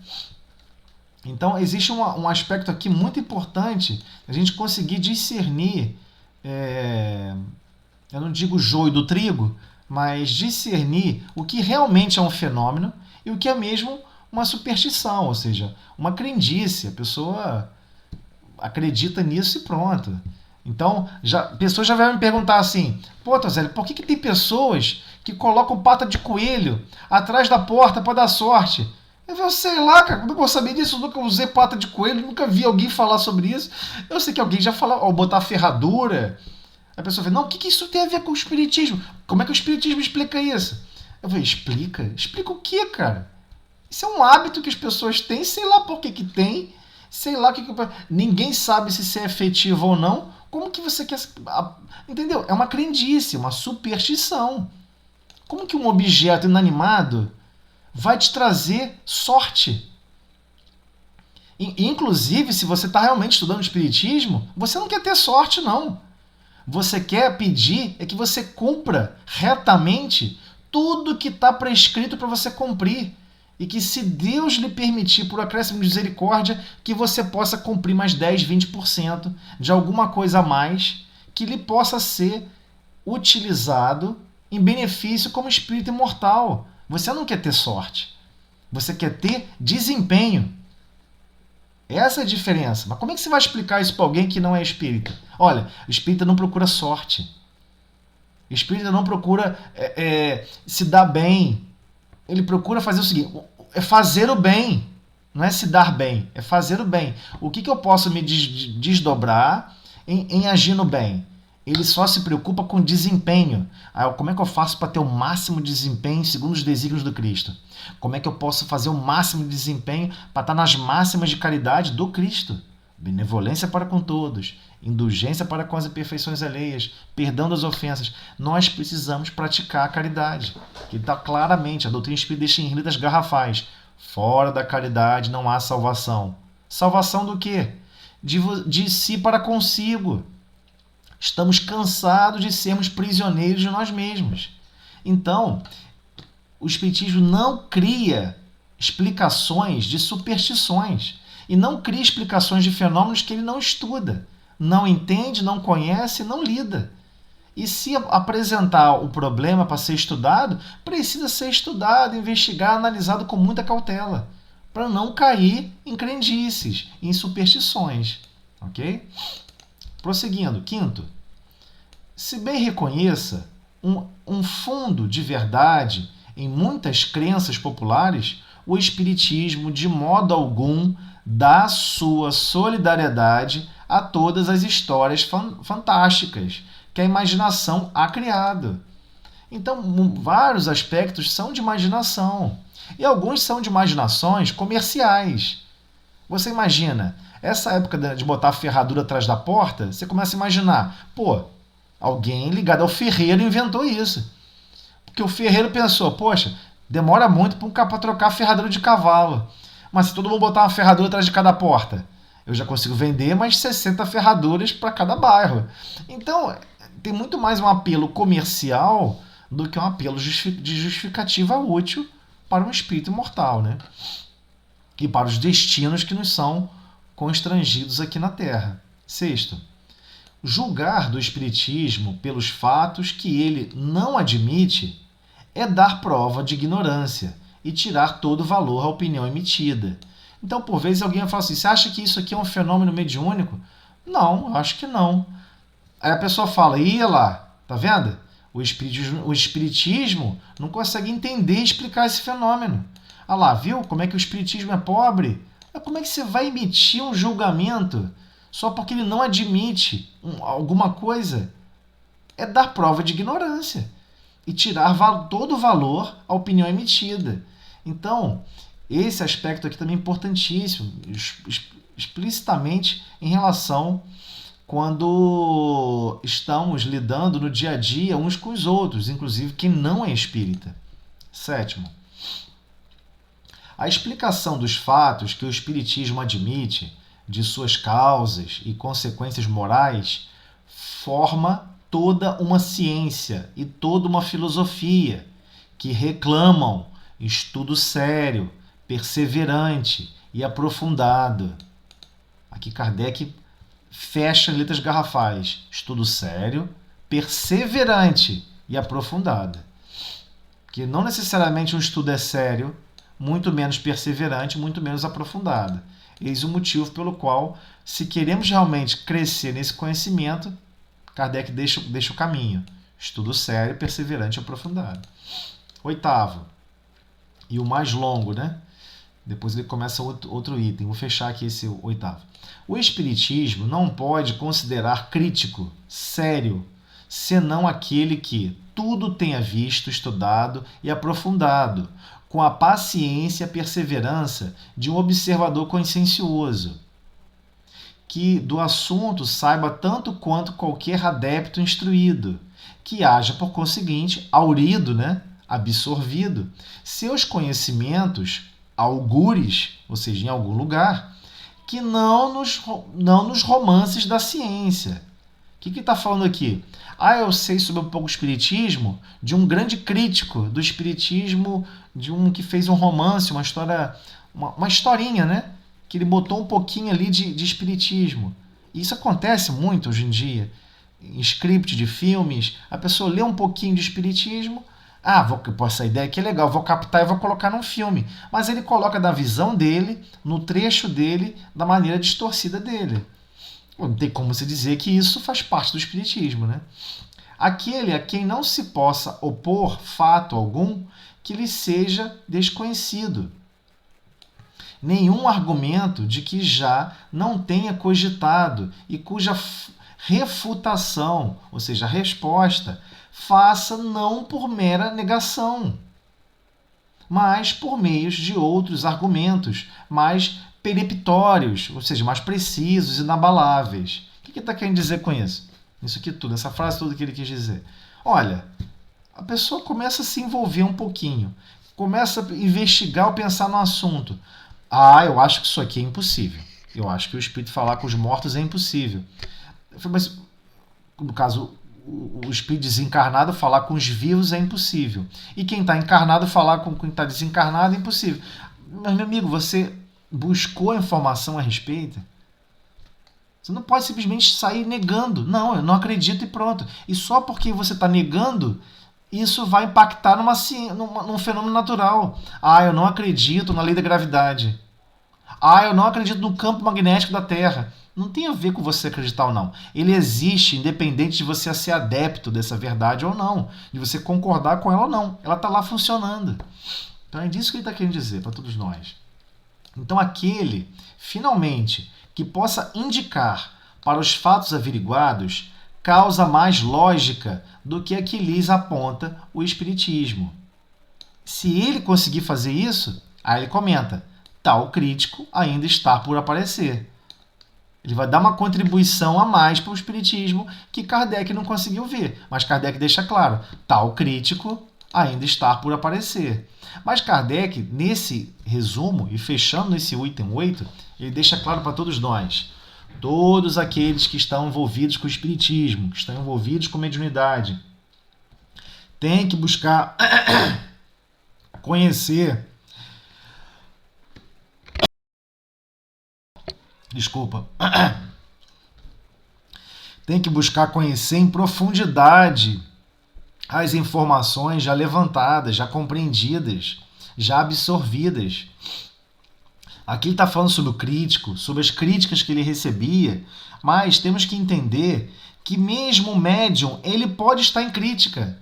Então existe um aspecto aqui muito importante, a gente conseguir discernir, eu não digo o joio do trigo, mas discernir o que realmente é um fenômeno e o que é mesmo uma superstição, ou seja, uma crendice. A pessoa acredita nisso e pronto. Então, a pessoa já vai me perguntar assim, pô, Tozelli, por que tem pessoas que colocam pata de coelho atrás da porta para dar sorte? Eu sei lá, cara, como eu vou saber disso? Eu nunca usei pata de coelho, nunca vi alguém falar sobre isso. Eu sei que alguém já falou, ao botar ferradura. A pessoa fala, não, o que isso tem a ver com o Espiritismo? Como é que o Espiritismo explica isso? Eu falei, explica? Explica o quê, cara? Isso é um hábito que as pessoas têm, sei lá por que tem, sei lá o que... Ninguém sabe se isso é efetivo ou não. Como que você quer... Entendeu? É uma crendice, uma superstição. Como que um objeto inanimado vai te trazer sorte? Inclusive, se você está realmente estudando Espiritismo, você não quer ter sorte, não. Você quer pedir é que você cumpra retamente tudo que está prescrito para você cumprir. E que se Deus lhe permitir, por acréscimo de misericórdia, que você possa cumprir mais 10, 20% de alguma coisa a mais que lhe possa ser utilizado em benefício como espírito imortal. Você não quer ter sorte. Você quer ter desempenho. Essa é a diferença. Mas como é que você vai explicar isso para alguém que não é espírita? Olha, o espírita não procura sorte. O espírita não procura se dar bem. Ele procura fazer o seguinte, é fazer o bem, não é se dar bem, é fazer o bem. O que eu posso me desdobrar em agir no bem? Ele só se preocupa com desempenho. Como é que eu faço para ter o máximo desempenho segundo os desígnios do Cristo? Como é que eu posso fazer o máximo desempenho para estar nas máximas de caridade do Cristo? Benevolência para com todos, indulgência para com as imperfeições alheias, perdão das ofensas. Nós precisamos praticar a caridade. Que está claramente, a doutrina espírita deixa em ritas garrafais. Fora da caridade não há salvação. Salvação do quê? De si para consigo. Estamos cansados de sermos prisioneiros de nós mesmos. Então, o Espiritismo não cria explicações de superstições. E não cria explicações de fenômenos que ele não estuda, não entende, não conhece, não lida. E se apresentar o problema para ser estudado, precisa ser estudado, investigado, analisado com muita cautela, para não cair em crendices, em superstições. Ok? Prosseguindo, quinto, se bem reconheça um fundo de verdade em muitas crenças populares, o Espiritismo, de modo algum, dá sua solidariedade a todas as histórias fantásticas que a imaginação ha criado. Então, vários aspectos são de imaginação. E alguns são de imaginações comerciais. Você imagina, essa época de botar a ferradura atrás da porta, você começa a imaginar, pô, alguém ligado ao ferreiro inventou isso. Porque o ferreiro pensou, poxa, demora muito para trocar a ferradura de cavalo. Mas se todo mundo botar uma ferradura atrás de cada porta, eu já consigo vender mais 60 ferraduras para cada bairro. Então, tem muito mais um apelo comercial do que um apelo de justificativa útil para um espírito imortal, né? E para os destinos que nos são constrangidos aqui na Terra. Sexto, julgar do Espiritismo pelos fatos que ele não admite é dar prova de ignorância e tirar todo o valor à opinião emitida. Então, por vezes, alguém vai falar assim, você acha que isso aqui é um fenômeno mediúnico? Não, eu acho que não. Aí a pessoa fala, ia lá, tá vendo? O espiritismo não consegue entender e explicar esse fenômeno. Ah lá, viu como é que o espiritismo é pobre? Mas como é que você vai emitir um julgamento só porque ele não admite alguma coisa? É dar prova de ignorância e tirar todo o valor à opinião emitida. Então, esse aspecto aqui também é importantíssimo, explicitamente em relação quando estamos lidando no dia a dia uns com os outros, inclusive quem não é espírita. Sétimo, a explicação dos fatos que o Espiritismo admite, de suas causas e consequências morais, forma toda uma ciência e toda uma filosofia que reclamam estudo sério, perseverante e aprofundado. Aqui Kardec fecha em letras garrafais. Estudo sério, perseverante e aprofundado. Porque não necessariamente um estudo é sério, muito menos perseverante, muito menos aprofundado. Eis o motivo pelo qual, se queremos realmente crescer nesse conhecimento, Kardec deixa o caminho. Estudo sério, perseverante e aprofundado. Oitavo, e o mais longo, né? Depois ele começa outro item. Vou fechar aqui esse oitavo. O Espiritismo não pode considerar crítico, sério, senão aquele que tudo tenha visto, estudado e aprofundado, com a paciência e a perseverança de um observador consciencioso, que do assunto saiba tanto quanto qualquer adepto instruído, que haja, por conseguinte, aurido, né? Absorvido, seus conhecimentos algures, ou seja, em algum lugar, que não nos romances da ciência. O que está falando aqui? Eu sei sobre um pouco o espiritismo de um grande crítico do espiritismo, de um que fez um romance, uma história, uma historinha, né? Que ele botou um pouquinho ali de espiritismo. E isso acontece muito hoje em dia. Em script de filmes, a pessoa lê um pouquinho de espiritismo, essa ideia aqui é legal, vou captar e vou colocar num filme. Mas ele coloca da visão dele, no trecho dele, da maneira distorcida dele. Não tem como se dizer que isso faz parte do espiritismo, né? Aquele a quem não se possa opor fato algum que lhe seja desconhecido. Nenhum argumento de que já não tenha cogitado e cuja refutação, ou seja, a resposta, faça não por mera negação, mas por meios de outros argumentos mais peremptórios, ou seja, mais precisos e inabaláveis. O que ele está querendo dizer com isso? Isso aqui tudo, essa frase toda que ele quis dizer. Olha, a pessoa começa a se envolver um pouquinho, começa a investigar ou pensar no assunto. Eu acho que isso aqui é impossível. Eu acho que o espírito falar com os mortos é impossível. Mas, no caso, o espírito desencarnado falar com os vivos é impossível. E quem está encarnado falar com quem está desencarnado é impossível. Mas, meu amigo, você buscou a informação a respeito? Você não pode simplesmente sair negando. Não, eu não acredito e pronto. E só porque você está negando, isso vai impactar num fenômeno natural. Eu não acredito na lei da gravidade. Eu não acredito no campo magnético da Terra. Não tem a ver com você acreditar ou não. Ele existe independente de você ser adepto dessa verdade ou não, de você concordar com ela ou não. Ela está lá funcionando. Então é disso que ele está querendo dizer para todos nós. Então aquele, finalmente, que possa indicar para os fatos averiguados causa mais lógica do que a que lhes aponta o Espiritismo. Se ele conseguir fazer isso, aí ele comenta, tal crítico ainda está por aparecer. Ele vai dar uma contribuição a mais para o Espiritismo que Kardec não conseguiu ver. Mas Kardec deixa claro, tal crítico ainda está por aparecer. Mas Kardec, nesse resumo, e fechando nesse item 8, ele deixa claro para todos nós, todos aqueles que estão envolvidos com o Espiritismo, que estão envolvidos com mediunidade, têm que buscar conhecer Desculpa. Tem que buscar conhecer em profundidade as informações já levantadas, já compreendidas, já absorvidas. Aqui ele está falando sobre o crítico, sobre as críticas que ele recebia, mas temos que entender que mesmo o médium, ele pode estar em crítica,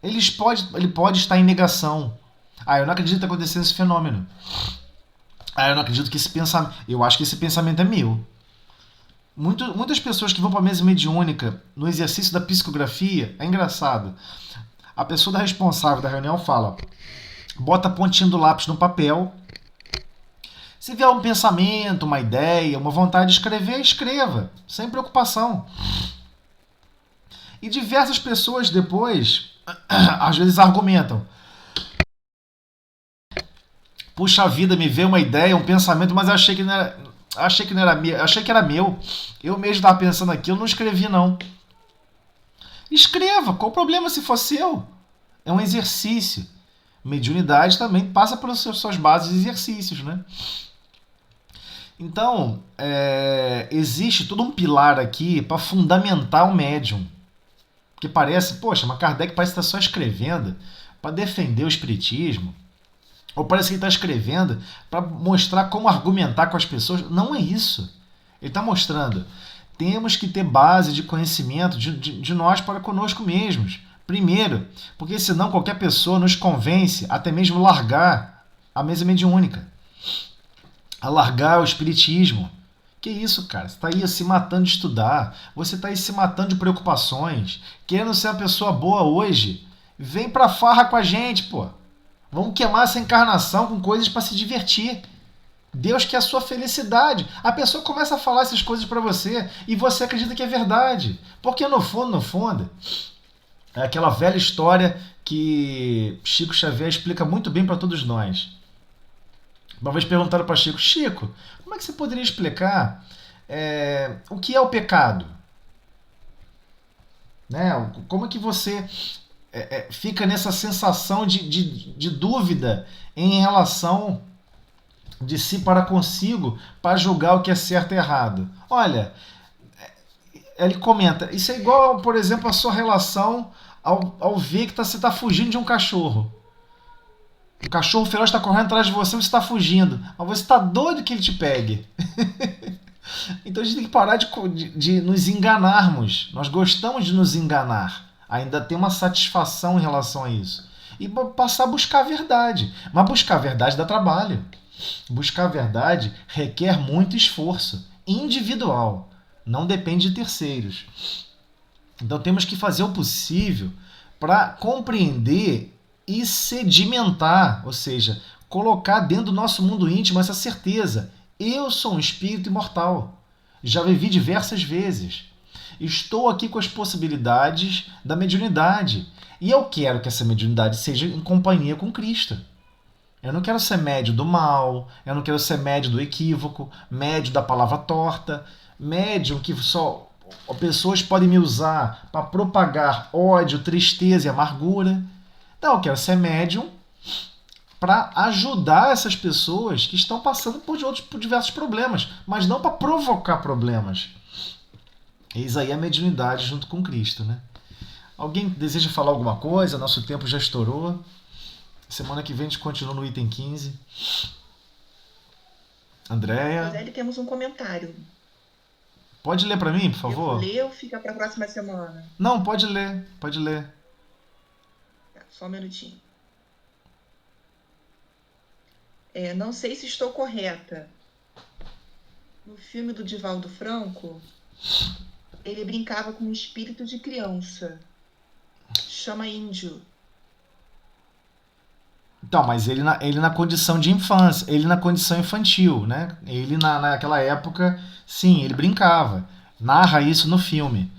ele pode estar em negação. Eu não acredito que está acontecendo esse fenômeno. Eu não acredito que esse pensamento... Eu acho que esse pensamento é meu. Muitas pessoas que vão para a mesa mediúnica no exercício da psicografia, é engraçado. A pessoa responsável da reunião fala, bota a pontinha do lápis no papel. Se vier um pensamento, uma ideia, uma vontade de escrever, escreva, sem preocupação. E diversas pessoas depois, às vezes argumentam. Puxa vida, me veio uma ideia, um pensamento, mas eu achei que não era meu, achei que era meu. Eu mesmo estava pensando aquilo, não escrevi não. Escreva, qual o problema se for seu? É um exercício. Mediunidade também passa pelas suas bases de exercícios, né? Então, existe todo um pilar aqui para fundamentar o médium. Porque parece, poxa, mas Kardec parece estar só escrevendo para defender o espiritismo. Ou parece que ele está escrevendo para mostrar como argumentar com as pessoas. Não é isso. Ele está mostrando. Temos que ter base de conhecimento de nós para conosco mesmos. Primeiro, porque senão qualquer pessoa nos convence até mesmo largar a mesa mediúnica. A largar o espiritismo. Que isso, cara? Você está aí se matando de estudar. Você está aí se matando de preocupações. Querendo ser uma pessoa boa hoje. Vem pra farra com a gente, pô. Vamos queimar essa encarnação com coisas para se divertir. Deus quer a sua felicidade. A pessoa começa a falar essas coisas para você e você acredita que é verdade. Porque no fundo, é aquela velha história que Chico Xavier explica muito bem para todos nós. Uma vez perguntaram para Chico, como é que você poderia explicar o que é o pecado? Né? Como é que você fica nessa sensação de dúvida em relação de si para consigo para julgar o que é certo e errado? Olha, ele comenta, isso é igual, por exemplo, a sua relação ao ver que você está fugindo de um cachorro. O cachorro feroz está correndo atrás de você e você está fugindo. Mas você está doido que ele te pegue. Então a gente tem que parar de nos enganarmos. Nós gostamos de nos enganar. Ainda tem uma satisfação em relação a isso. E passar a buscar a verdade. Mas buscar a verdade dá trabalho. Buscar a verdade requer muito esforço individual. Não depende de terceiros. Então temos que fazer o possível para compreender e sedimentar, ou seja, colocar dentro do nosso mundo íntimo essa certeza. Eu sou um espírito imortal. Já vivi diversas vezes. Estou aqui com as possibilidades da mediunidade. E eu quero que essa mediunidade seja em companhia com Cristo. Eu não quero ser médio do mal, eu não quero ser médio do equívoco, médio da palavra torta, médium que só pessoas podem me usar para propagar ódio, tristeza e amargura. Não, eu quero ser médium para ajudar essas pessoas que estão passando por diversos problemas, mas não para provocar problemas. Eis aí a mediunidade junto com Cristo, né? Alguém deseja falar alguma coisa? Nosso tempo já estourou. Semana que vem a gente continua no item 15. Andréia? Roseli, temos um comentário. Pode ler para mim, por favor? Eu vou ler ou fica para a próxima semana? Não, pode ler. Pode ler. Tá, só um minutinho. Não sei se estou correta. No filme do Divaldo Franco, ele brincava com um espírito de criança. Chama Índio. Então, mas ele na condição de infância, ele na condição infantil, né? Ele naquela época, sim, ele brincava. Narra isso no filme.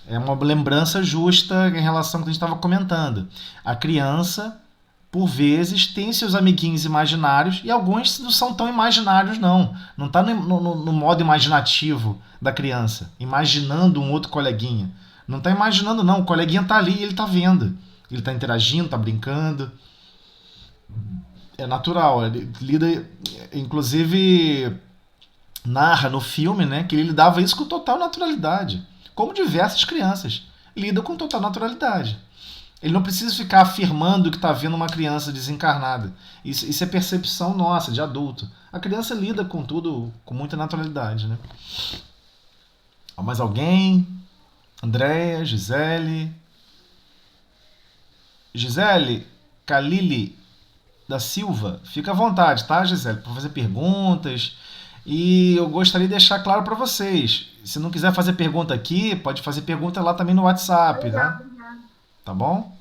É uma lembrança justa em relação ao que a gente estava comentando. A criança, por vezes, tem seus amiguinhos imaginários e alguns não são tão imaginários, não. Não está no modo imaginativo da criança, imaginando um outro coleguinha. Não está imaginando, não. O coleguinha está ali e ele está vendo. Ele está interagindo, está brincando. É natural. Ele lida, inclusive, narra no filme, né, que ele lidava isso com total naturalidade, como diversas crianças lidam com total naturalidade. Ele não precisa ficar afirmando que está vendo uma criança desencarnada. Isso é percepção nossa, de adulto. A criança lida com tudo com muita naturalidade, né? Mais alguém? Andréia, Gisele. Gisele Kalili da Silva, fica à vontade, tá, Gisele, para fazer perguntas. E eu gostaria de deixar claro para vocês, se não quiser fazer pergunta aqui, pode fazer pergunta lá também no WhatsApp, Legal, né? obrigada. Tá bom?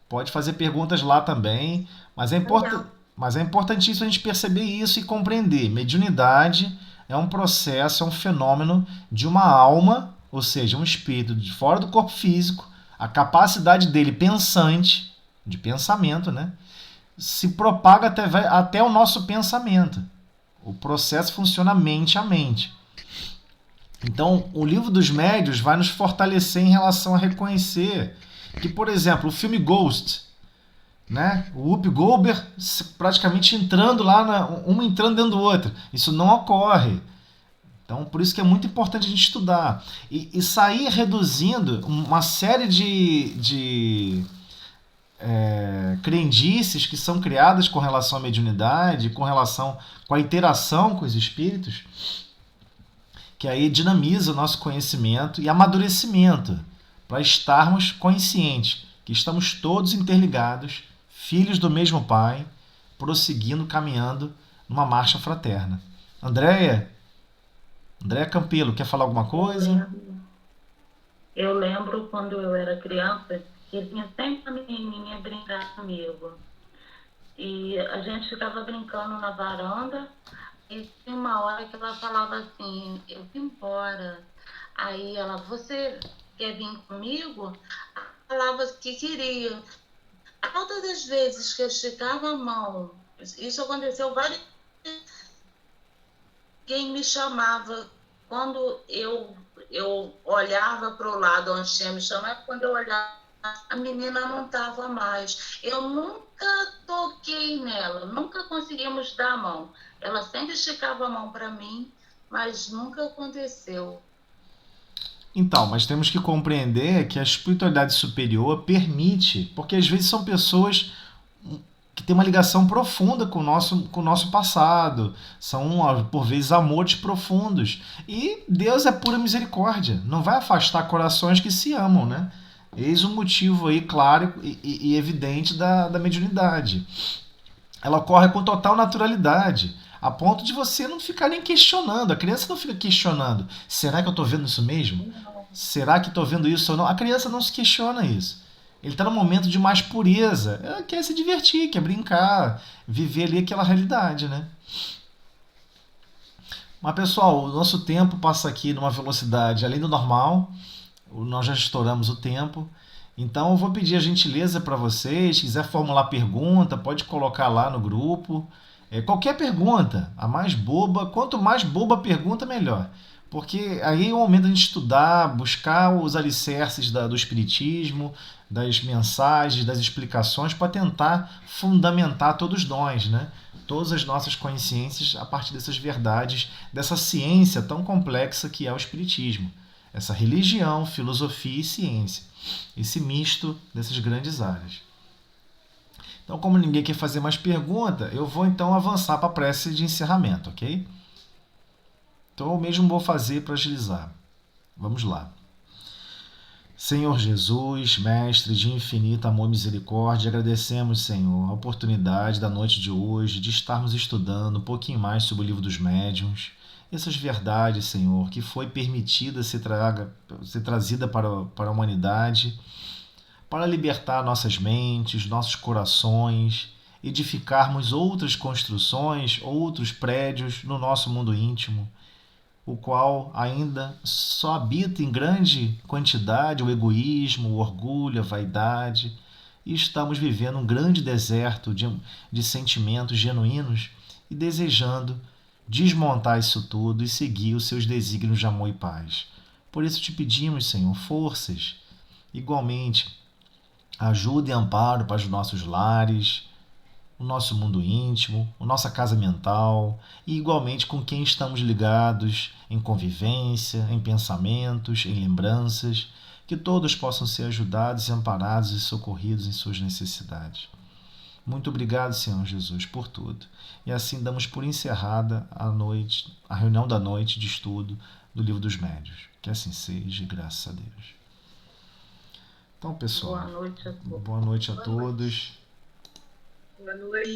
Pode fazer perguntas lá também, Legal. mas é importantíssimo a gente perceber isso e compreender. Mediunidade é um processo, é um fenômeno de uma alma, ou seja, um espírito de fora do corpo físico, a capacidade dele pensante, de pensamento, né? Se propaga até o nosso pensamento. O processo funciona mente a mente. Então, o livro dos médiuns vai nos fortalecer em relação a reconhecer que, por exemplo, o filme Ghost, né? O Whoopi Goldberg praticamente entrando lá, um entrando dentro do outro. Isso não ocorre. Então, por isso que é muito importante a gente estudar. E sair reduzindo uma série de crendices que são criadas com relação à mediunidade, com a interação com os espíritos, que aí dinamiza o nosso conhecimento e amadurecimento, para estarmos conscientes que estamos todos interligados, filhos do mesmo Pai, prosseguindo, caminhando numa marcha fraterna. Andréia Campelo, quer falar alguma coisa? Eu lembro quando eu era criança, que vinha sempre a menininha brincar comigo. E a gente ficava brincando na varanda, e tinha uma hora que ela falava assim, eu vim embora. Aí ela, você quer vir comigo? Ela falava que queria. Todas as vezes que eu esticava a mão, isso aconteceu várias vezes, quem me chamava, quando eu olhava para o lado onde tinha me chamado, quando eu olhava, a menina não estava mais. Eu nunca toquei nela, nunca conseguimos dar a mão. Ela sempre esticava a mão para mim, mas nunca aconteceu. Então, mas temos que compreender que a espiritualidade superior permite, porque às vezes são pessoas que têm uma ligação profunda com o nosso passado, são por vezes amores profundos. E Deus é pura misericórdia, não vai afastar corações que se amam, né? Eis um motivo aí claro e evidente da mediunidade. Ela ocorre com total naturalidade, a ponto de você não ficar nem questionando. A criança não fica questionando. Será que eu estou vendo isso mesmo? Será que estou vendo isso ou não? A criança não se questiona isso. Ele está num momento de mais pureza. Ela quer se divertir, quer brincar, viver ali aquela realidade, né? Mas, pessoal, o nosso tempo passa aqui numa velocidade além do normal. Nós já estouramos o tempo. Então, eu vou pedir a gentileza para vocês. Se quiser formular pergunta, pode colocar lá no grupo. Qualquer pergunta, a mais boba. Quanto mais boba a pergunta, melhor. Porque aí é o momento de a gente estudar, buscar os alicerces do espiritismo, das mensagens, das explicações, para tentar fundamentar todos nós, né? Todas as nossas consciências a partir dessas verdades, dessa ciência tão complexa que é o espiritismo. Essa religião, filosofia e ciência. Esse misto dessas grandes áreas. Então, como ninguém quer fazer mais pergunta, eu vou então avançar para a prece de encerramento, ok? Então, eu mesmo vou fazer para agilizar. Vamos lá. Senhor Jesus, Mestre de infinito amor e misericórdia, agradecemos, Senhor, a oportunidade da noite de hoje de estarmos estudando um pouquinho mais sobre o Livro dos Médiuns, essas verdades, Senhor, que foi permitida ser trazida para a humanidade, para libertar nossas mentes, nossos corações, edificarmos outras construções, outros prédios no nosso mundo íntimo, o qual ainda só habita em grande quantidade o egoísmo, o orgulho, a vaidade, e estamos vivendo um grande deserto de sentimentos genuínos e desejando desmontar isso tudo e seguir os seus desígnios de amor e paz. Por isso te pedimos, Senhor, forças, igualmente, ajuda e amparo para os nossos lares, o nosso mundo íntimo, a nossa casa mental e igualmente com quem estamos ligados em convivência, em pensamentos, em lembranças, que todos possam ser ajudados, amparados e socorridos em suas necessidades. Muito obrigado, Senhor Jesus, por tudo. E assim damos por encerrada a reunião da noite de estudo do Livro dos Médiuns. Que assim seja, graças a Deus. Então, pessoal, Boa noite a todos. boa noite a todos. Boa noite.